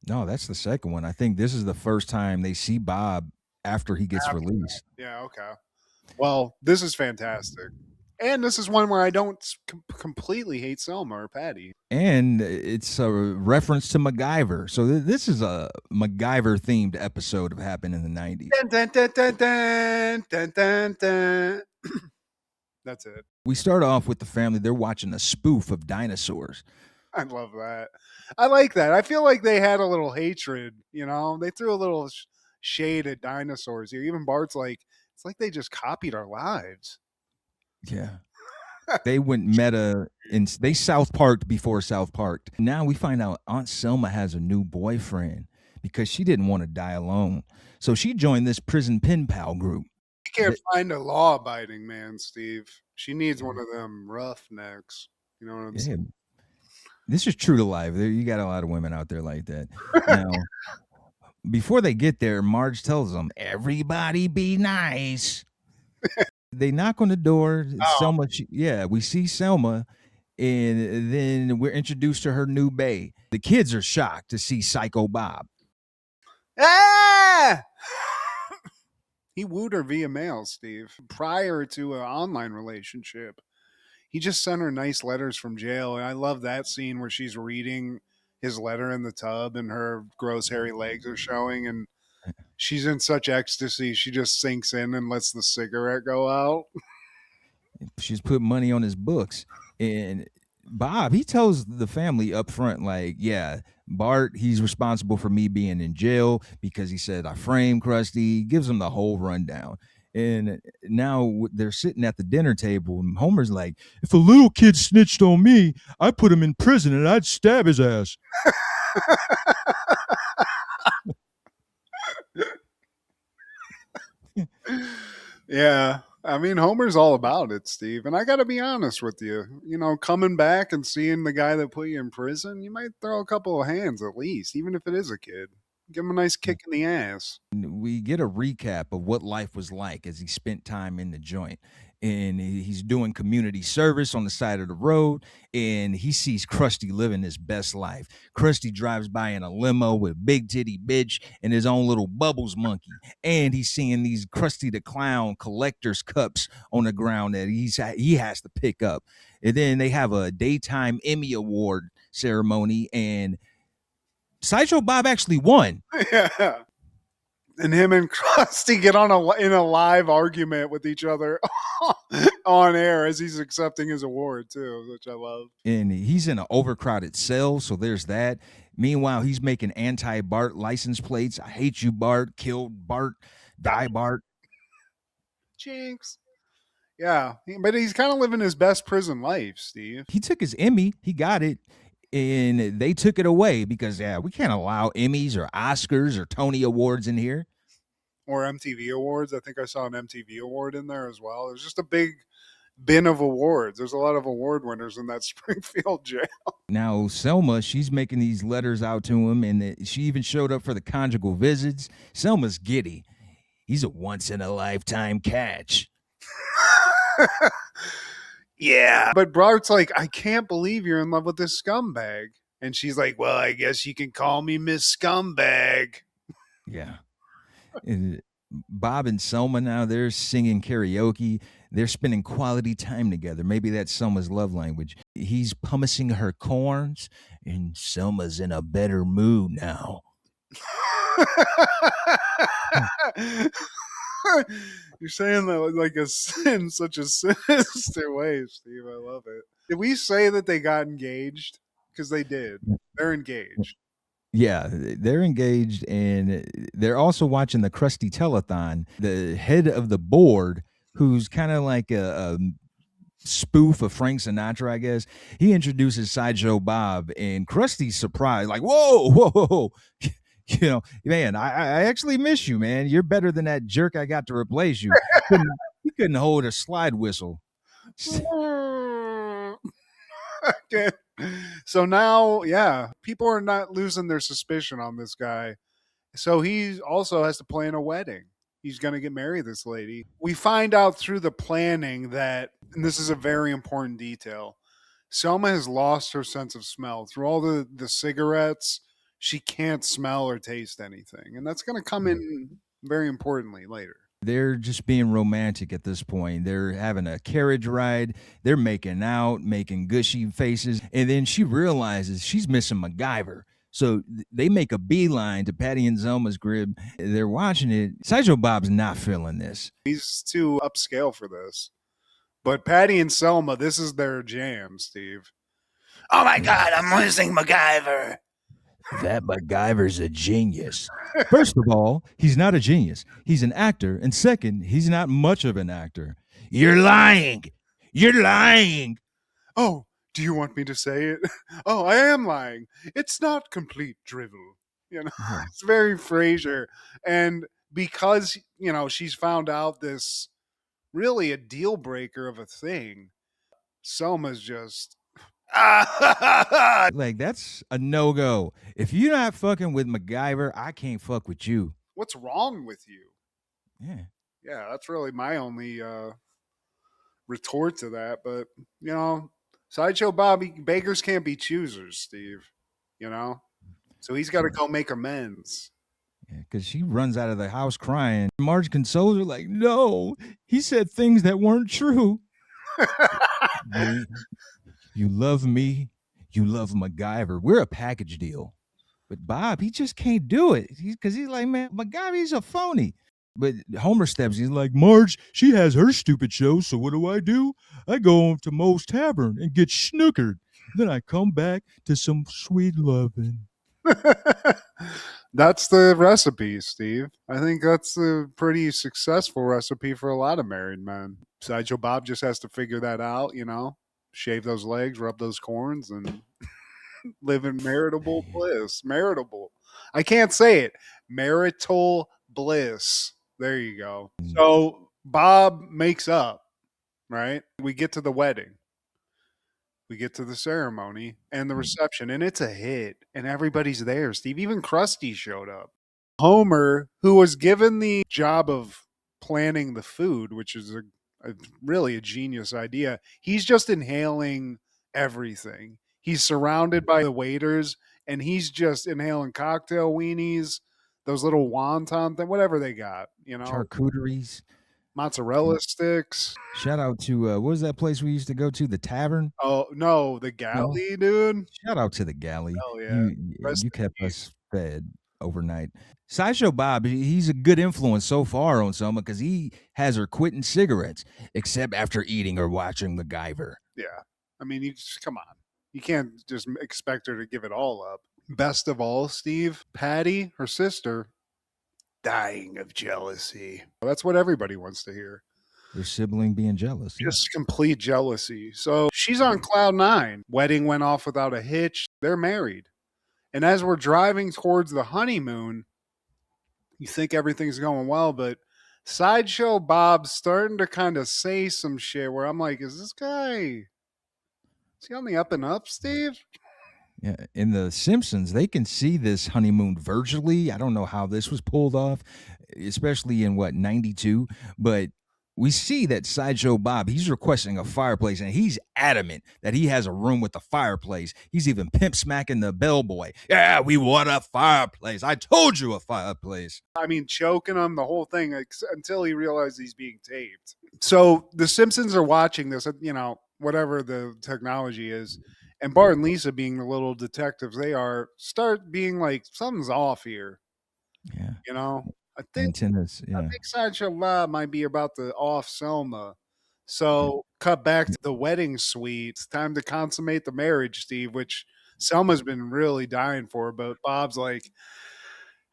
Speaker 1: No, that's the second one. I think this is the first time they see Bob after he gets released.
Speaker 2: Yeah, okay. Well, this is fantastic. And this is one where I don't completely hate Selma or Patty.
Speaker 1: And it's a reference to MacGyver. So this is a MacGyver-themed episode of Happened in the 90s.
Speaker 2: Dun, dun, dun, dun, dun, dun, dun. That's it.
Speaker 1: We start off with the family. They're watching a spoof of dinosaurs.
Speaker 2: I love that. I like that. I feel like they had a little hatred, you know? They threw a little shade at dinosaurs here. Even Bart's like, it's like they just copied our lives.
Speaker 1: Yeah. They went meta and they South Parked before South Parked. Now we find out Aunt Selma has a new boyfriend because she didn't want to die alone. So she joined this prison pen pal group.
Speaker 2: You can't find a law-abiding man, Steve. She needs one of them roughnecks. You know what I'm saying?
Speaker 1: This is true to life. You got a lot of women out there like that. Now, before they get there, Marge tells them, "Everybody be nice." They knock on the door. Selma, we see Selma, and then we're introduced to her new bae. The kids are shocked to see Psycho Bob.
Speaker 2: Ah! He wooed her via mail, Steve, prior to an online relationship. He just sent her nice letters from jail, and I love that scene where she's reading his letter in the tub and her gross hairy legs are showing, and she's in such ecstasy she just sinks in and lets the cigarette go out.
Speaker 1: She's put money on his books. And Bob, he tells the family up front, like, yeah, Bart, he's responsible for me being in jail because he said I framed Krusty. He gives him the whole rundown. And now they're sitting at the dinner table, and Homer's like, if a little kid snitched on me, I'd put him in prison and I'd stab his ass.
Speaker 2: Yeah. I mean, Homer's all about it, Steve. And I got to be honest with you. You know, coming back and seeing the guy that put you in prison, you might throw a couple of hands at least, even if it is a kid. Give him a nice kick in the ass.
Speaker 1: We get a recap of what life was like as he spent time in the joint. And he's doing community service on the side of the road, and he sees Krusty living his best life. Krusty drives by in a limo with Big Titty Bitch and his own little Bubbles monkey, and he's seeing these Krusty the Clown collector's cups on the ground that he has to pick up. And then they have a daytime Emmy Award ceremony, and Sideshow Bob actually won.
Speaker 2: Yeah. And him and Krusty get in a live argument with each other on air as he's accepting his award too, which I love.
Speaker 1: And he's in an overcrowded cell, so there's that. Meanwhile, he's making anti-Bart license plates. I hate you, Bart. Kill Bart. Die, Bart.
Speaker 2: Jinx. Yeah, but he's kind of living his best prison life, Steve.
Speaker 1: He took his Emmy. He got it. And they took it away because, we can't allow Emmys or Oscars or Tony Awards in here.
Speaker 2: Or MTV Awards. I think I saw an MTV Award in there as well. There's just a big bin of awards. There's a lot of award winners in that Springfield jail.
Speaker 1: Now, Selma, she's making these letters out to him, and she even showed up for the conjugal visits. Selma's giddy. He's a once-in-a-lifetime catch.
Speaker 2: Yeah. But Bart's like, I can't believe you're in love with this scumbag. And she's like, well, I guess you can call me Miss Scumbag.
Speaker 1: Yeah. And Bob and Selma now, they're singing karaoke. They're spending quality time together. Maybe that's Selma's love language. He's pumicing her corns, and Selma's in a better mood now.
Speaker 2: You're saying that like in such a sinister way, Steve. I love it. Did we say that they got engaged? Because they did. They're engaged.
Speaker 1: Yeah, they're engaged, and they're also watching the Krusty Telethon. The head of the board, who's kind of like a spoof of Frank Sinatra, I guess, he introduces Sideshow Bob, and Krusty's surprised, like, whoa, whoa, whoa. You know, man, I actually miss you, man. You're better than that jerk I got to replace you. He couldn't hold a slide whistle.
Speaker 2: Okay. So now, people are not losing their suspicion on this guy. So he also has to plan a wedding. He's going to get married this lady. We find out through the planning that, and this is a very important detail, Selma has lost her sense of smell. Through all the cigarettes, she can't smell or taste anything. And that's going to come in very importantly later.
Speaker 1: They're just being romantic at this point. They're having a carriage ride. They're making out, making gushy faces. And then she realizes she's missing MacGyver. So they make a beeline to Patty and Zelma's crib. They're watching it. Sideshow Bob's not feeling this.
Speaker 2: He's too upscale for this. But Patty and Selma, this is their jam, Steve. Oh my God, I'm missing MacGyver.
Speaker 1: That MacGyver's a genius. First of all, he's not a genius. He's an actor. And second, he's not much of an actor. You're lying. You're lying.
Speaker 2: Oh, do you want me to say it? Oh, I am lying. It's not complete drivel. You know,
Speaker 1: Yeah.
Speaker 2: it's very Frasier. And because, she's found out this really a deal breaker of a thing, Selma's just.
Speaker 1: Like, that's a no-go. If you're not fucking with MacGyver, I can't fuck with you.
Speaker 2: What's wrong with you?
Speaker 1: Yeah.
Speaker 2: Yeah, that's really my only retort to that. But, Sideshow Bob, beggars can't be choosers, Steve. So he's got to go make amends.
Speaker 1: Yeah, because she runs out of the house crying. Marge consoles her like, no, he said things that weren't true. You, you love me. You love MacGyver. We're a package deal. But Bob, he just can't do it. Because he's like, man, MacGyver, he's a phony. But Homer steps, he's like, Marge, she has her stupid show, so what do? I go to Moe's Tavern and get snookered. Then I come back to some sweet loving.
Speaker 2: That's the recipe, Steve. I think that's a pretty successful recipe for a lot of married men. Sideshow Bob just has to figure that out, shave those legs, rub those corns, and live in maritable bliss. Maritable. I can't say it. Marital bliss. There you go. So Bob makes up, right? We get to the wedding. We get to the ceremony and the reception, and it's a hit, and everybody's there, Steve. Even Krusty showed up. Homer, who was given the job of planning the food, which is really a genius idea, he's just inhaling everything. He's surrounded by the waiters, and he's just inhaling cocktail weenies, those little wonton thing, whatever they got,
Speaker 1: Charcuteries.
Speaker 2: mozzarella sticks.
Speaker 1: Shout out to, what was that place we used to go to? The Tavern?
Speaker 2: Oh, no, the galley, dude.
Speaker 1: Shout out to the galley.
Speaker 2: Hell yeah.
Speaker 1: You kept us fed overnight. Sideshow Bob, he's a good influence so far on Selma because he has her quitting cigarettes, except after eating or watching MacGyver.
Speaker 2: Yeah. I mean, you just come on. You can't just expect her to give it all up. Best of all, Steve, Patty, her sister, dying of jealousy. That's what everybody wants to hear.
Speaker 1: Their sibling being jealous.
Speaker 2: Just complete jealousy. So she's on cloud nine. Wedding went off without a hitch. They're married. And as we're driving towards the honeymoon, you think everything's going well, but Sideshow Bob's starting to kind of say some shit where I'm like, is he on the up and up, Steve?
Speaker 1: Yeah, in the Simpsons, they can see this honeymoon virtually. I don't know how this was pulled off, especially in 92, but we see that Sideshow Bob, he's requesting a fireplace, and he's adamant that he has a room with a fireplace. He's even pimp smacking the bellboy. Yeah, we want a fireplace. I told you a fireplace.
Speaker 2: I mean, choking him, the whole thing, until he realizes he's being taped. So the Simpsons are watching this, whatever the technology is, and Bart and Lisa, being the little detectives they are, start being like, something's off here.
Speaker 1: Yeah.
Speaker 2: I think Sideshow Bob might be about to off Selma. So cut back to the wedding suite. It's time to consummate the marriage, Steve, which Selma's been really dying for, but Bob's like,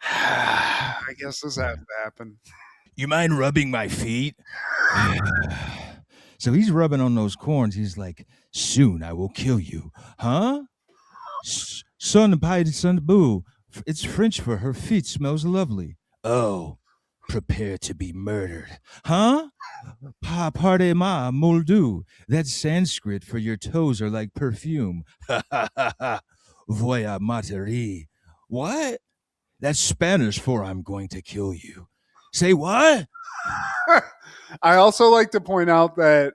Speaker 2: I guess this has to happen.
Speaker 1: You mind rubbing my feet? So he's rubbing on those corns. He's like, soon I will kill you. Huh? Son pie son boo. It's French for her feet smells lovely. Oh, prepare to be murdered. Huh? Pardez-moi, moldu. That's Sanskrit for your toes are like perfume. Ha ha ha ha. Voya materi. What? That's Spanish for I'm going to kill you. Say what?
Speaker 2: I also like to point out that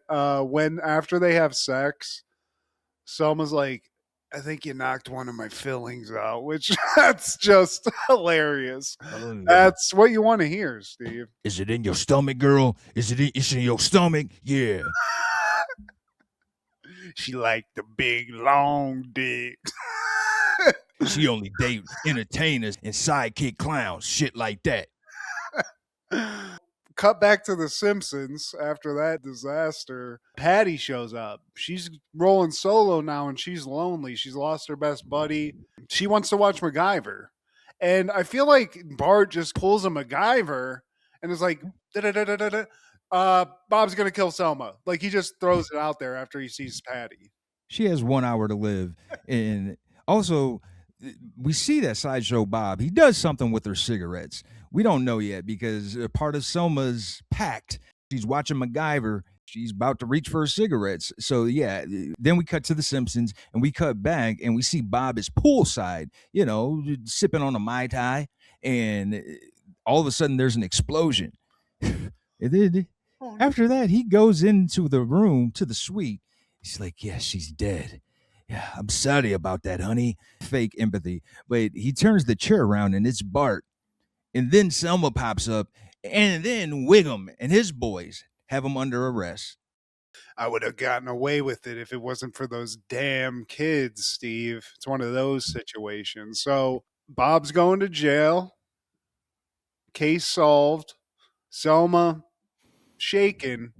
Speaker 2: after they have sex, Selma's like, I think you knocked one of my fillings out, which that's just hilarious. That's what you want to hear, Steve.
Speaker 1: Is it in your stomach, girl? Is it in your stomach? Yeah.
Speaker 2: She liked the big, long dick.
Speaker 1: She only date entertainers and sidekick clowns, shit like that.
Speaker 2: Cut back to the Simpsons after that disaster. Patty shows up. She's rolling solo now and she's lonely. She's lost her best buddy. She wants to watch MacGyver. And I feel like Bart just pulls a MacGyver and is like, da-da-da-da-da-da. Bob's gonna kill Selma. Like, he just throws it out there after he sees Patty.
Speaker 1: She has 1 hour to live. And also, we see that Sideshow Bob, he does something with her cigarettes. We don't know yet because part of Selma's pact, she's watching MacGyver. She's about to reach for her cigarettes. So, yeah, then we cut to The Simpsons and we cut back and we see Bob is poolside, sipping on a Mai Tai. And all of a sudden, there's an explosion. And then after that, he goes into the room, to the suite. He's like, yeah, she's dead. Yeah, I'm sorry about that, honey. Fake empathy. But he turns the chair around and it's Bart. And then Selma pops up. And then Wiggum and his boys have him under arrest.
Speaker 2: I would have gotten away with it if it wasn't for those damn kids, Steve. It's one of those situations. So Bob's going to jail. Case solved. Selma shaken,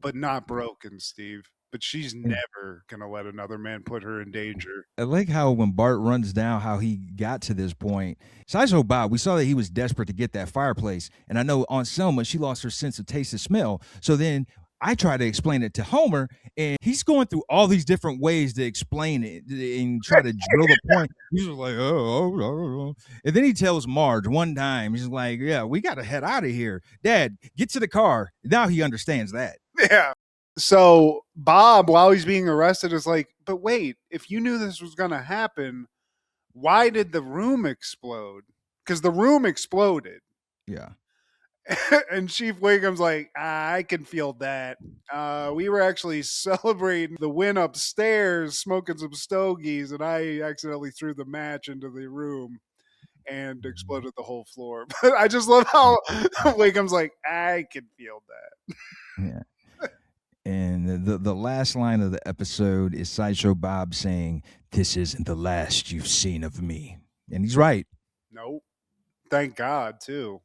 Speaker 2: but not broken, Steve. But she's never going to let another man put her in danger.
Speaker 1: I like how when Bart runs down how he got to this point. Sideshow Bob, we saw that he was desperate to get that fireplace. And I know Aunt Selma, she lost her sense of taste and smell. So then I try to explain it to Homer, and he's going through all these different ways to explain it and try to drill the point. He's just like, oh. And then he tells Marge one time, he's like, yeah, we got to head out of here. Dad, get to the car. Now he understands that.
Speaker 2: Yeah. So Bob, while he's being arrested, is like, but wait, if you knew this was going to happen, why did the room explode? Because the room exploded.
Speaker 1: Yeah.
Speaker 2: And Chief Wiggum's like, I can feel that. We were actually celebrating the win upstairs, smoking some stogies, and I accidentally threw the match into the room and exploded the whole floor. But I just love how Wiggum's like, I can feel that.
Speaker 1: Yeah. And the last line of the episode is Sideshow Bob saying, this isn't the last you've seen of me. And he's right.
Speaker 2: Nope. Thank God, too.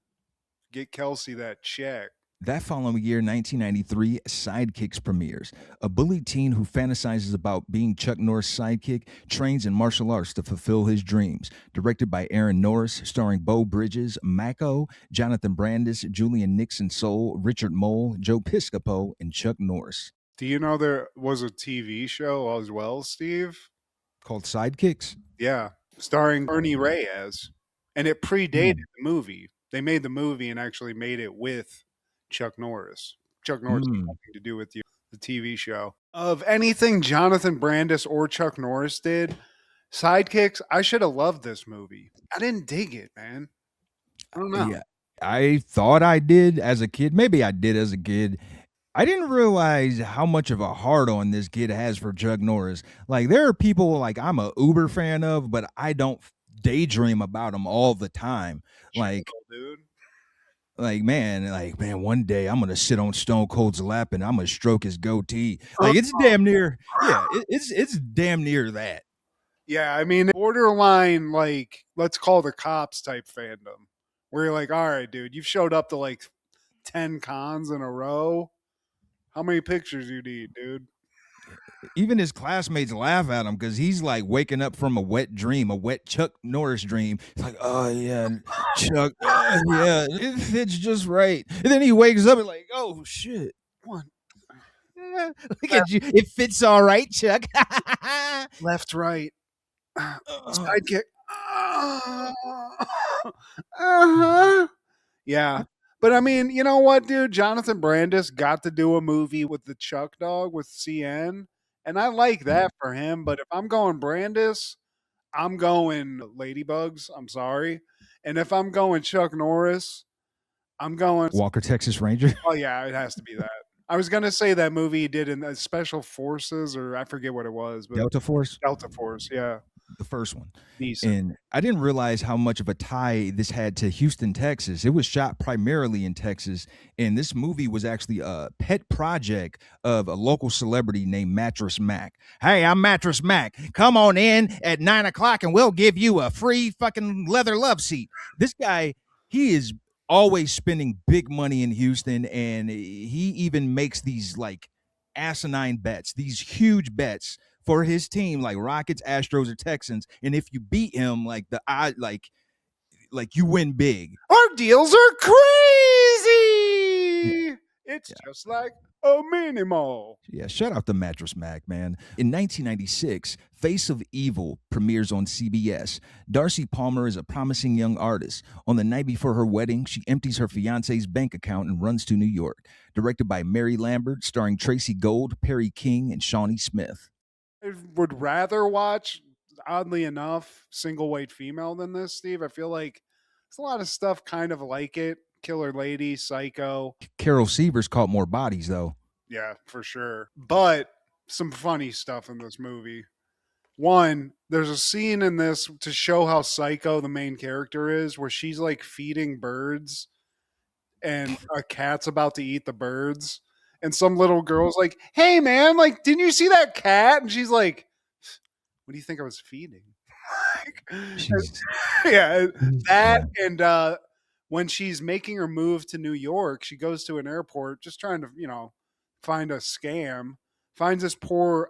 Speaker 2: Get Kelsey that check.
Speaker 1: That following year, 1993, Sidekicks premieres. A bullied teen who fantasizes about being Chuck Norris' sidekick trains in martial arts to fulfill his dreams. Directed by Aaron Norris, starring Beau Bridges, Mako, Jonathan Brandis, Julian Nixon Soul, Richard Mole, Joe Piscopo, and Chuck Norris.
Speaker 2: Do you know there was a TV show as well, Steve?
Speaker 1: Called Sidekicks?
Speaker 2: Yeah, starring Ernie Reyes. And it predated the movie. They made the movie and actually made it with Chuck Norris. Chuck Norris had nothing to do with the TV show. Of anything Jonathan Brandis or Chuck Norris did, Sidekicks, I should have loved this movie. I didn't dig it, man. I don't know.
Speaker 1: Yeah, I thought I did as a kid. Maybe I did as a kid. I didn't realize how much of a hard-on this kid has for Chuck Norris. Like, there are people like I'm a Uber fan of, but I don't daydream about him all the time. Like,
Speaker 2: dude.
Speaker 1: Man, one day I'm gonna sit on Stone Cold's lap and I'm gonna stroke his goatee. Like, it's damn near, it's damn near that.
Speaker 2: Yeah, I mean, borderline, like, let's call the cops type fandom, where you're like, all right, dude, you've showed up to like 10 cons in a row. How many pictures you need, dude?
Speaker 1: Even his classmates laugh at him because he's like waking up from a wet dream, a wet Chuck Norris dream. It's like, oh yeah, Chuck, yeah, it fits just right. And then he wakes up and like, oh shit,
Speaker 2: One,
Speaker 1: look at you, it fits all right, Chuck.
Speaker 2: left, right, sidekick. Yeah. But I mean, you know what, dude? Jonathan Brandis got to do a movie with the Chuck Dog with CN. And I like that for him. But if I'm going Brandis, I'm going Ladybugs. I'm sorry. And if I'm going Chuck Norris, I'm going
Speaker 1: Walker, Texas Ranger.
Speaker 2: Oh, yeah, it has to be that. I was going to say that movie he did in the Special Forces, or I forget what it was. But
Speaker 1: Delta Force?
Speaker 2: Delta Force, yeah.
Speaker 1: The first one.
Speaker 2: Decent.
Speaker 1: And I didn't realize how much of a tie this had to Houston, Texas. It was shot primarily in Texas, and this movie was actually a pet project of a local celebrity named Mattress Mac. Hey, I'm Mattress Mac. Come on in at 9 o'clock and we'll give you a free fucking leather love seat. This guy, he is always spending big money in Houston, and he even makes these like asinine bets, these huge bets for his team, like Rockets, Astros, or Texans. And if you beat him, like you win big.
Speaker 2: Our deals are crazy. It's just like a mini mall.
Speaker 1: Yeah, shout out to Mattress Mac, man. In 1996, Face of Evil premieres on CBS. Darcy Palmer is a promising young artist. On the night before her wedding, she empties her fiance's bank account and runs to New York. Directed by Mary Lambert, starring Tracy Gold, Perry King, and Shawnee Smith.
Speaker 2: I would rather watch, oddly enough, single weight female than this, Steve. I feel like there's a lot of stuff kind of like it. Killer Lady, Psycho.
Speaker 1: Carol Severs caught more bodies, though.
Speaker 2: Yeah, for sure. But some funny stuff in this movie. One, there's a scene in this to show how psycho the main character is where she's like feeding birds and a cat's about to eat the birds. And some little girl's like, "Hey man, like, didn't you see that cat?" And she's like, "What do you think I was feeding?"
Speaker 1: She's,
Speaker 2: Yeah,
Speaker 1: yeah.
Speaker 2: that and when she's making her move to New York, she goes to an airport just trying to, find a scam. Finds this poor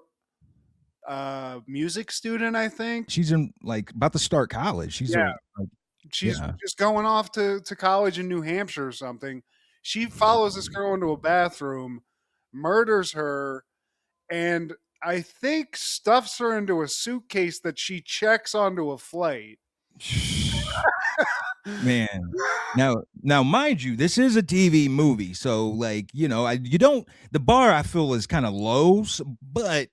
Speaker 2: music student, I think.
Speaker 1: She's in like about to start college. She's
Speaker 2: Yeah,
Speaker 1: like,
Speaker 2: she's
Speaker 1: yeah.
Speaker 2: just going off to college in New Hampshire or something. She follows this girl into a bathroom, murders her, and I think stuffs her into a suitcase that she checks onto a flight.
Speaker 1: Man. Now, mind you, this is a TV movie, so like you don't. The bar I feel is kind of low, but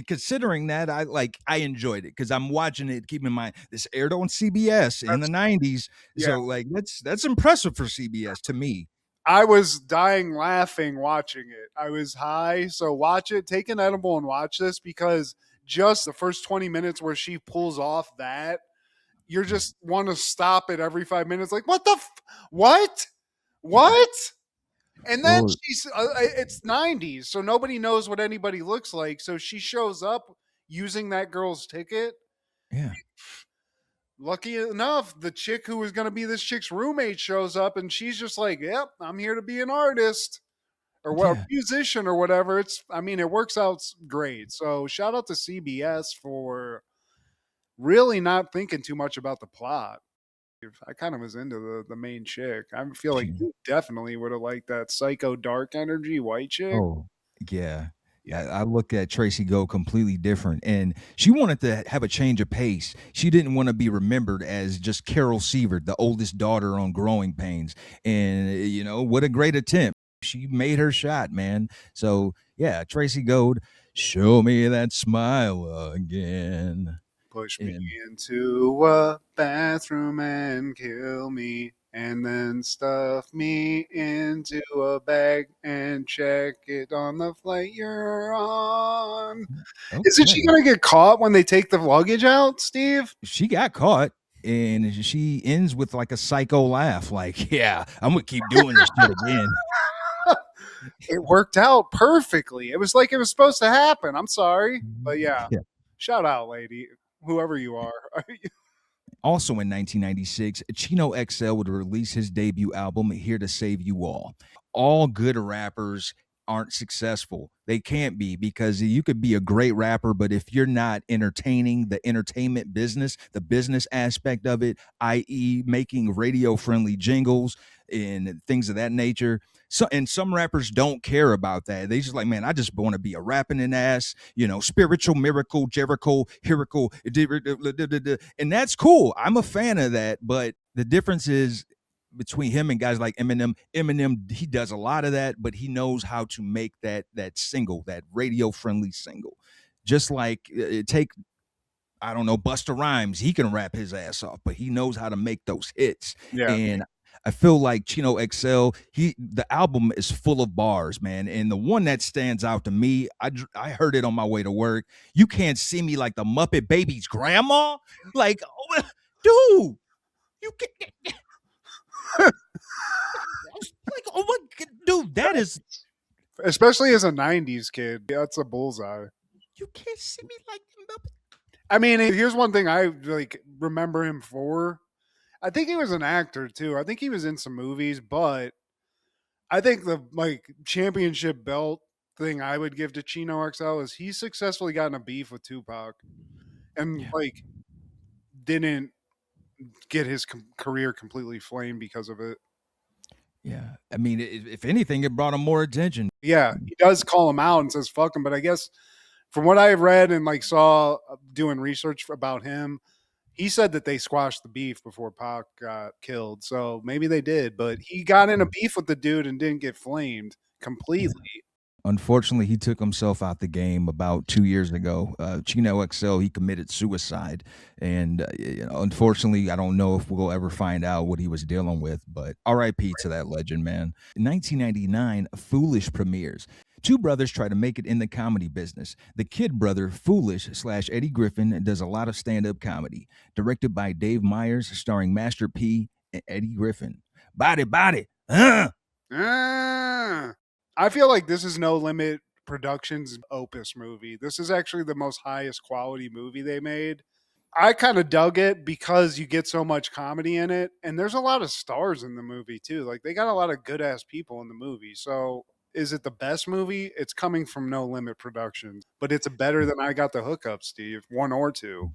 Speaker 1: considering that, I enjoyed it because I'm watching it. Keep in mind, this aired on CBS in the '90s,
Speaker 2: Yeah.
Speaker 1: so like that's impressive for CBS to me.
Speaker 2: I was dying laughing watching it. I was high, so watch it. Take an edible and watch this because just the first 20 minutes where she pulls off that, you're just want to stop it every 5 minutes. Like, what? What? And then
Speaker 1: Well,
Speaker 2: it's 90s, so nobody knows what anybody looks like. So she shows up using that girl's ticket.
Speaker 1: yeah,
Speaker 2: Lucky enough, the chick who was going to be this chick's roommate shows up and she's just like, "Yep, I'm here to be an artist or what,
Speaker 1: yeah.
Speaker 2: musician or whatever." It works out great. So shout out to CBS for really not thinking too much about the plot. I kind of was into the main chick. I feel like
Speaker 1: She,
Speaker 2: you definitely would have liked that psycho dark energy white chick.
Speaker 1: oh, yeah.
Speaker 2: Yeah.
Speaker 1: I look at Tracy Go completely different, and she wanted to have a change of pace. She didn't want to be remembered as just Carol Sievert, the oldest daughter on Growing Pains. And what a great attempt! She made her shot, man. So yeah, Tracy Gold, show me that smile again.
Speaker 2: Push me
Speaker 1: And
Speaker 2: into a bathroom and kill me, and then stuff me into a bag and check it on the flight you're on. Isn't she
Speaker 1: okay,
Speaker 2: going to get caught when they take the luggage out, Steve?
Speaker 1: she got caught. And she ends with like a psycho laugh, like, "Yeah, I'm gonna keep doing this shit again."
Speaker 2: It worked out perfectly. It was like it was supposed to happen. I'm sorry. But yeah,
Speaker 1: Yeah.
Speaker 2: shout out, lady, whoever you are.
Speaker 1: Also in 1996, Chino XL would release his debut album, Here to Save You All. All good rappers aren't successful. They can't be because you could be a great rapper, but if you're not entertaining the entertainment business, the business aspect of it, i.e., making radio friendly jingles and things of that nature. And some rappers don't care about that. They just like, man, I just want to be a rapping an ass, spiritual miracle, Jericho, Hirical, and that's cool. I'm a fan of that, but the difference is between him and guys like Eminem. Eminem, he does a lot of that, but he knows how to make that single, that radio friendly single. Just like take, I don't know, Busta Rhymes, he can rap his ass off, but he knows how to make those hits.
Speaker 2: Yeah.
Speaker 1: And I feel like Chino XL, the album is full of bars, man. And the one that stands out to me, I heard it on my way to work. You can't see me like the Muppet Babies' grandma. Like, oh, dude, you can't. Like, oh my god, dude, that is,
Speaker 2: Especially as a 90s kid, that's a bullseye.
Speaker 1: you can't see me like the Muppet.
Speaker 2: Here's one thing I like remember him for. I think he was an actor too. I think he was in some movies, but I think the championship belt thing I would give to Chino XL is he successfully got in a beef with Tupac and
Speaker 1: Yeah.
Speaker 2: didn't get his career completely flamed because of it.
Speaker 1: Yeah. I mean, if anything, it brought him more attention.
Speaker 2: Yeah, he does call him out and says fuck him, but I guess from what I read and like saw doing research about him, he said that they squashed the beef before Pac got killed. So maybe they did, but he got in a beef with the dude and didn't get flamed completely.
Speaker 1: Unfortunately, he took himself out the game about 2 years ago. Chino XL, he committed suicide. And unfortunately, I don't know if we'll ever find out what he was dealing with, but RIP to that legend, man. In 1999, Foolish premieres. Two brothers try to make it in the comedy business. The kid brother, Foolish / Eddie Griffin, does a lot of stand up comedy. Directed by Dave Myers, starring Master P and Eddie Griffin. Body, body.
Speaker 2: Ah. I feel like this is No Limit Productions' opus movie. This is actually the most highest quality movie they made. I kind of dug it because you get so much comedy in it, and there's a lot of stars in the movie too. Like they got a lot of good ass people in the movie. So is it the best movie? It's coming from No Limit Productions, but it's better than I Got the Hookup, Steve. One or two.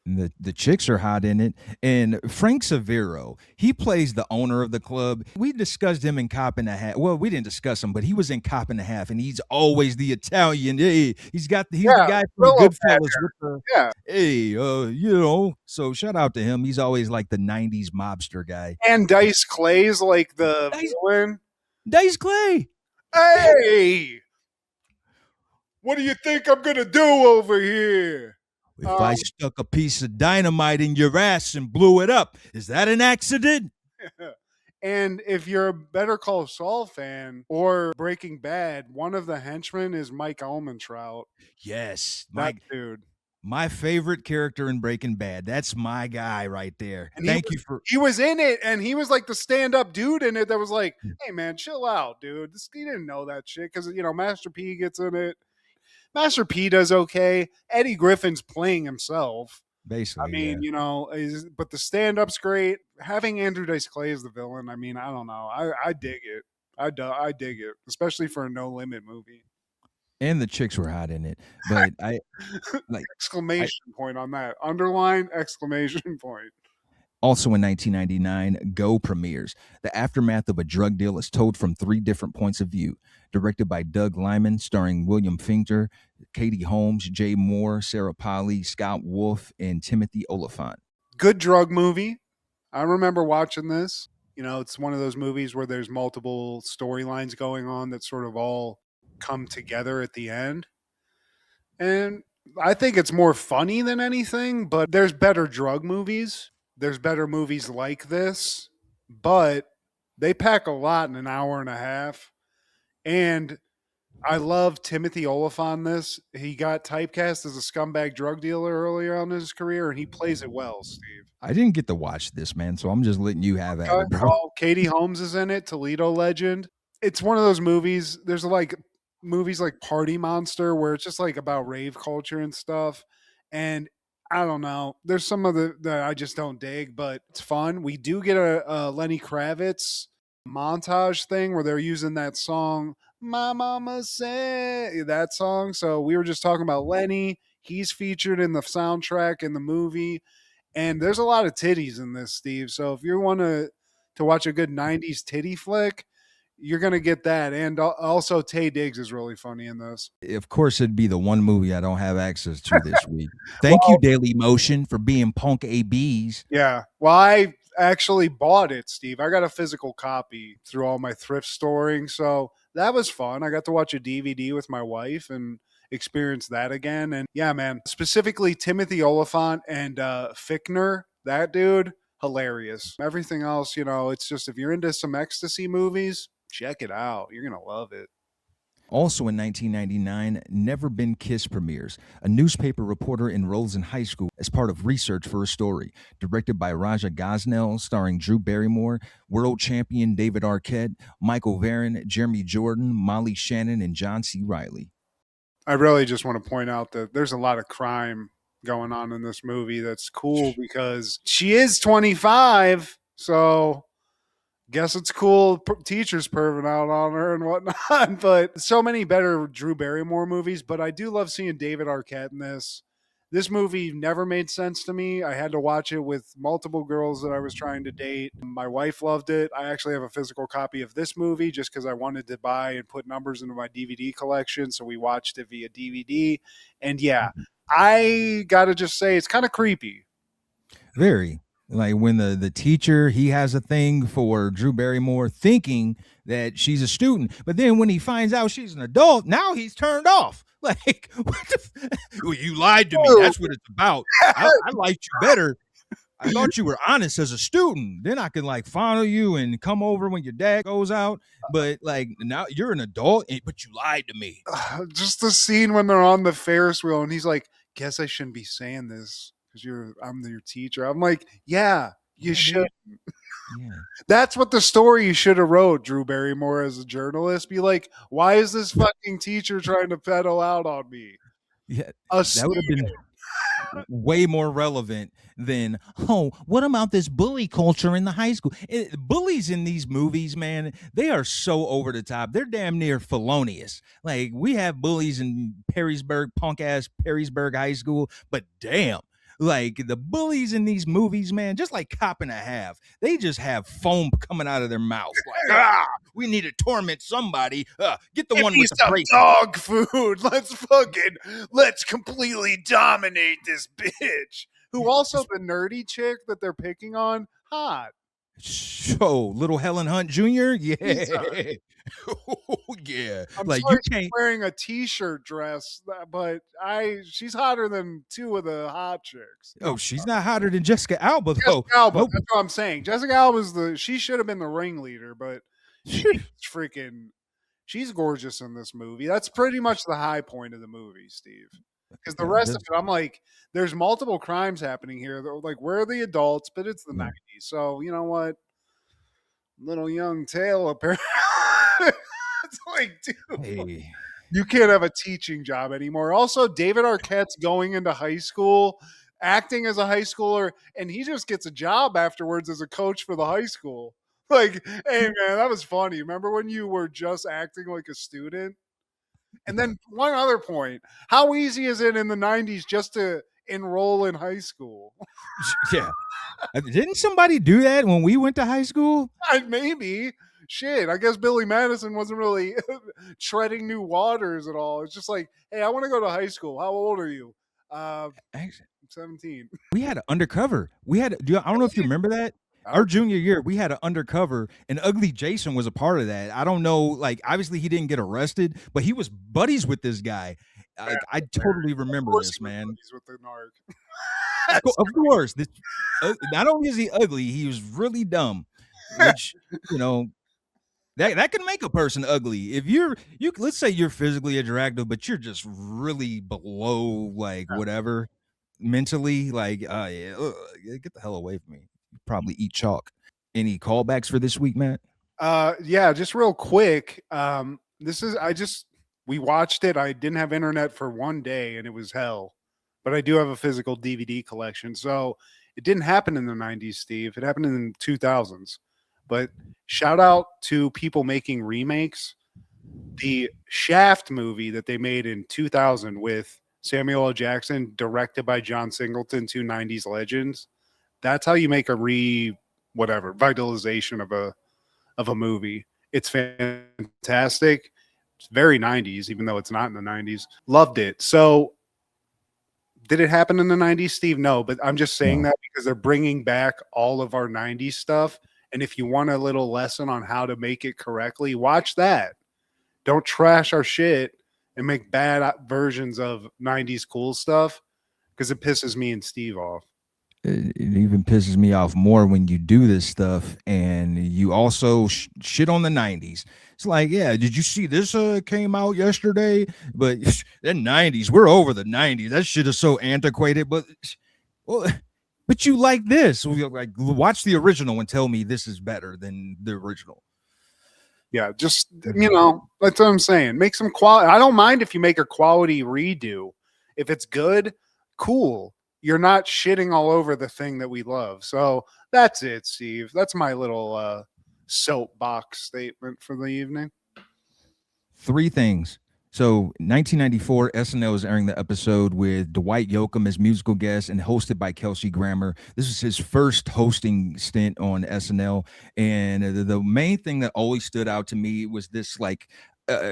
Speaker 1: And the chicks are hot in it. And Frank Severo, he plays the owner of the club. We discussed him in Cop and a Half. Well, we didn't discuss him, but he was in Cop and a Half, and he's always the Italian. Hey, he's the guy from Goodfellas with the So shout out to him. He's always like the '90s mobster guy.
Speaker 2: And Dice Clay's like the villain.
Speaker 1: Dice Clay.
Speaker 2: Hey, what do you think I'm gonna do over here?
Speaker 1: If I stuck a piece of dynamite in your ass and blew it up, is that an accident?
Speaker 2: And if you're a Better Call Saul fan or Breaking Bad, one of the henchmen is Mike Almentrout.
Speaker 1: Yes,
Speaker 2: that dude.
Speaker 1: My favorite character in Breaking Bad. That's my guy right there.
Speaker 2: And
Speaker 1: he
Speaker 2: was in it, and he was like the stand-up dude in it that was like, hey man, chill out, dude. He didn't know that shit because Master P gets in it. Master P does okay. Eddie Griffin's playing himself.
Speaker 1: Basically,
Speaker 2: I mean, but the stand-up's great. Having Andrew Dice Clay as the villain, I mean, I don't know. I dig it. I dig it, especially for a No Limit movie.
Speaker 1: And the chicks were hot in it, but I like
Speaker 2: exclamation point on that. Underline exclamation point.
Speaker 1: Also in 1999, Go premieres. The aftermath of a drug deal is told from 3 different points of view. Directed by Doug Liman, starring William Fichtner, Katie Holmes, Jay Moore, Sarah Polley, Scott Wolf, and Timothy Oliphant.
Speaker 2: Good drug movie. I remember watching this. It's one of those movies where there's multiple storylines going on that sort of all come together at the end. And I think it's more funny than anything, but there's better drug movies. There's better movies like this, but they pack a lot in an hour and a half. And I love Timothy Oliphant in this. He got typecast as a scumbag drug dealer earlier on in his career, and he plays it well, Steve.
Speaker 1: I didn't get to watch this, man, so I'm just letting you have at it, bro.
Speaker 2: Well, Katie Holmes is in it, Toledo legend. It's one of those movies. There's like movies like Party Monster where it's just like about rave culture and stuff. And I don't know. There's some of that I just don't dig, but it's fun. We do get a Lenny Kravitz montage thing where they're using that song, My Mama Said, that song. So we were just talking about Lenny. He's featured in the soundtrack in the movie. And there's a lot of titties in this, Steve. So if you want to watch a good 90s titty flick, you're going to get that. And also Taye Diggs is really funny in this.
Speaker 1: Of course, it'd be the one movie I don't have access to this week. Thank you, Daily Motion, for being punk ABs.
Speaker 2: Yeah. Well, I actually bought it, Steve. I got a physical copy through all my thrift storing. So that was fun. I got to watch a DVD with my wife and experience that again. And yeah, man, specifically Timothy Oliphant and Fichtner, that dude, hilarious. Everything else, it's just if you're into some ecstasy movies, check it out. You're going to love it.
Speaker 1: Also in 1999, Never Been Kissed premieres. A newspaper reporter enrolls in high school as part of research for a story. Directed by Raja Gosnell, starring Drew Barrymore, world champion David Arquette, Michael Varon, Jeremy Jordan, Molly Shannon, and John C. Reilly.
Speaker 2: I really just want to point out that there's a lot of crime going on in this movie that's cool because she is 25, so guess it's cool teachers perving out on her and whatnot. But so many better Drew Barrymore movies, but I do love seeing David Arquette in this. This movie never made sense to me. I had to watch it with multiple girls that I was trying to date. My wife loved it. I actually have a physical copy of this movie just because I wanted to buy and put numbers into my DVD collection. So we watched it via DVD. And yeah, I got to just say it's kind of creepy.
Speaker 1: Very. Like when the teacher, he has a thing for Drew Barrymore thinking that she's a student, but then when he finds out she's an adult, now he's turned off. Like, what the well, you lied to me. That's what it's about. I liked you better. I thought you were honest as a student. Then I could like follow you and come over when your dad goes out. But like now you're an adult, but you lied to me.
Speaker 2: Just the scene when they're on the Ferris wheel and he's like, "Guess I shouldn't be saying this because I'm your teacher." I'm like, "Yeah, you should."
Speaker 1: Yeah.
Speaker 2: That's what the story you should have wrote, Drew Barrymore, as a journalist. Be like, "Why is this fucking teacher trying to peddle out on me?"
Speaker 1: Yeah, that would have been way more relevant than, oh, what about this bully culture in the high school? Bullies in these movies, man, they are so over the top. They're damn near felonious. Like, we have bullies in Perrysburg, punk ass Perrysburg High School, but damn. Like the bullies in these movies, man, just like Cop and a Half, they just have foam coming out of their mouth. Like, we need to torment somebody. Get the
Speaker 2: Give
Speaker 1: one
Speaker 2: me
Speaker 1: with the
Speaker 2: some
Speaker 1: braces.
Speaker 2: dog food. Let's completely dominate this bitch. Who also the nerdy chick that they're picking on? Hot.
Speaker 1: So, little Helen Hunt Jr. Yeah. Yeah.
Speaker 2: I'm
Speaker 1: like
Speaker 2: sorry
Speaker 1: you
Speaker 2: she's
Speaker 1: can't
Speaker 2: wearing a t-shirt dress, but she's hotter than two of the hot chicks.
Speaker 1: Oh, she's not hotter than Jessica Alba though.
Speaker 2: Jessica Alba,
Speaker 1: Nope.
Speaker 2: that's what I'm saying. Jessica Alba's she should have been the ringleader, but she's gorgeous in this movie. That's pretty much the high point of the movie, Steve. Because the rest of it, I'm like, there's multiple crimes happening here. Like, where are the adults? But it's the 90s. So, you know what? Little young tail, apparently. It's like, dude,
Speaker 1: Hey.
Speaker 2: you can't have a teaching job anymore. Also, David Arquette's going into high school, acting as a high schooler, and he just gets a job afterwards as a coach for the high school. Like, hey, man, that was funny. Remember when you were just acting like a student? And then one other point, how easy is it in the 90s just to enroll in high school?
Speaker 1: Yeah. Didn't somebody do that when we went to high school?
Speaker 2: Maybe. Shit, I guess Billy Madison wasn't really treading new waters at all. It's just like, hey, I want to go to high school. How old are you?
Speaker 1: Actually,
Speaker 2: 17.
Speaker 1: we had an undercover. I don't know if you remember that. Our junior year, we had an undercover, and Ugly Jason was a part of that. I don't know, like obviously he didn't get arrested, but he was buddies with this guy. I totally remember this, man.
Speaker 2: With the narc.
Speaker 1: Of course, not only is he ugly, he was really dumb, which that can make a person ugly. If let's say you're physically attractive, but you're just really below like whatever mentally, like yeah, get the hell away from me. You probably eat chalk. Any callbacks for this week, Matt?
Speaker 2: Yeah, just real quick. We watched it. I didn't have internet for one day and it was hell. But I do have a physical DVD collection. So it didn't happen in the 90s, Steve. It happened in the 2000s. But shout out to people making remakes. The Shaft movie that they made in 2000 with Samuel L. Jackson, directed by John Singleton, two 90s legends. That's how you make a vitalization of a movie. It's fantastic. It's very 90s, even though it's not in the 90s. Loved it. So did it happen in the 90s, Steve? No, but I'm just saying that because they're bringing back all of our 90s stuff. And if you want a little lesson on how to make it correctly, watch that. Don't trash our shit and make bad versions of 90s cool stuff because it pisses me and Steve off.
Speaker 1: It even pisses me off more when you do this stuff and you also shit on the 90s. It's like, yeah, did you see this came out yesterday? But the 90s, we're over the 90s. That shit is so antiquated. But you like this. Like, watch the original and tell me this is better than the original.
Speaker 2: Yeah, just, that's what I'm saying. Make some quality. I don't mind if you make a quality redo. If it's good, cool. You're not shitting all over the thing that we love. So that's it, Steve. That's my little soapbox statement for the evening.
Speaker 1: 3 things. So, 1994, SNL is airing the episode with Dwight Yoakam as musical guest and hosted by Kelsey Grammer. This was his first hosting stint on SNL, and the main thing that always stood out to me was this like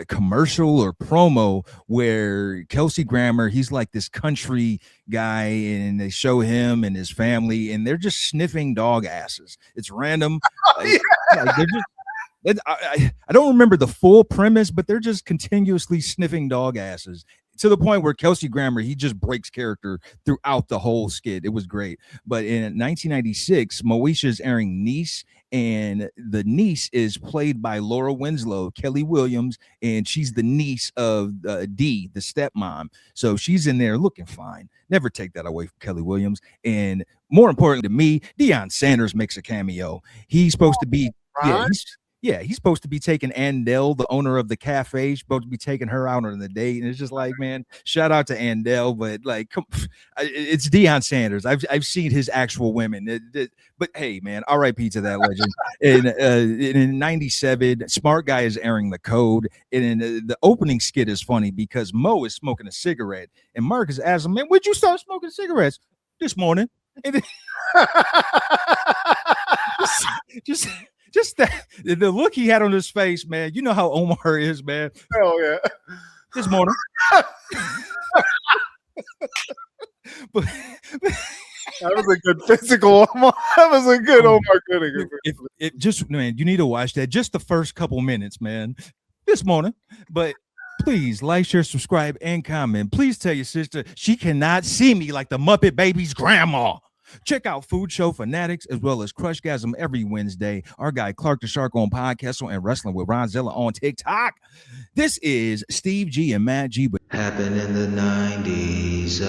Speaker 1: commercial or promo where Kelsey Grammer, he's like this country guy, and they show him and his family, and they're just sniffing dog asses. It's random. Like, like they're just I don't remember the full premise, but they're just continuously sniffing dog asses to the point where Kelsey Grammer, he just breaks character throughout the whole skit. It was great. But in 1996, Moesha's airing Niece, and the niece is played by Laura Winslow, Kelly Williams, and she's the niece of Dee, the stepmom. So she's in there looking fine. Never take that away from Kelly Williams. And more important to me, Deion Sanders makes a cameo. He's supposed to be, he's supposed to be taking Andell, the owner of the cafe, supposed to be taking her out on the date. And it's just like, man, shout out to Andell, but like, it's Deion Sanders. I've seen his actual women. But hey, man, RIP to that legend. And in 97, Smart Guy is airing The Code. And in the opening skit is funny because Mo is smoking a cigarette. And Mark is asking, man, when'd you start smoking cigarettes? This morning. And just that the look he had on his face, man. You know how Omar is, man.
Speaker 2: Oh yeah.
Speaker 1: This morning. But
Speaker 2: that was a good physical Omar. That was a good Omar Gooding.
Speaker 1: If just, man, you need to watch that. Just the first couple minutes, man. This morning. But please like, share, subscribe, and comment. Please tell your sister she cannot see me like the Muppet Baby's grandma. Check out Food Show Fanatics as well as Crushgasm every Wednesday. Our guy Clark the Shark on Podcastle and Wrestling with Ronzilla on TikTok. This is Steve G and Matt G.
Speaker 3: Happened in the 90s.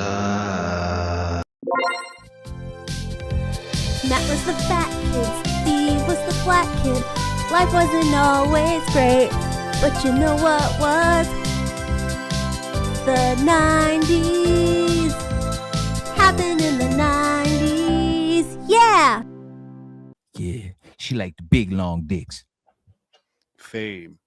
Speaker 4: Matt was the fat kid, Steve was the black kid. Life wasn't always great, but you know what was? The 90s. Happened in the 90s. Yeah.
Speaker 1: Yeah, she liked the big long dicks.
Speaker 2: Fame.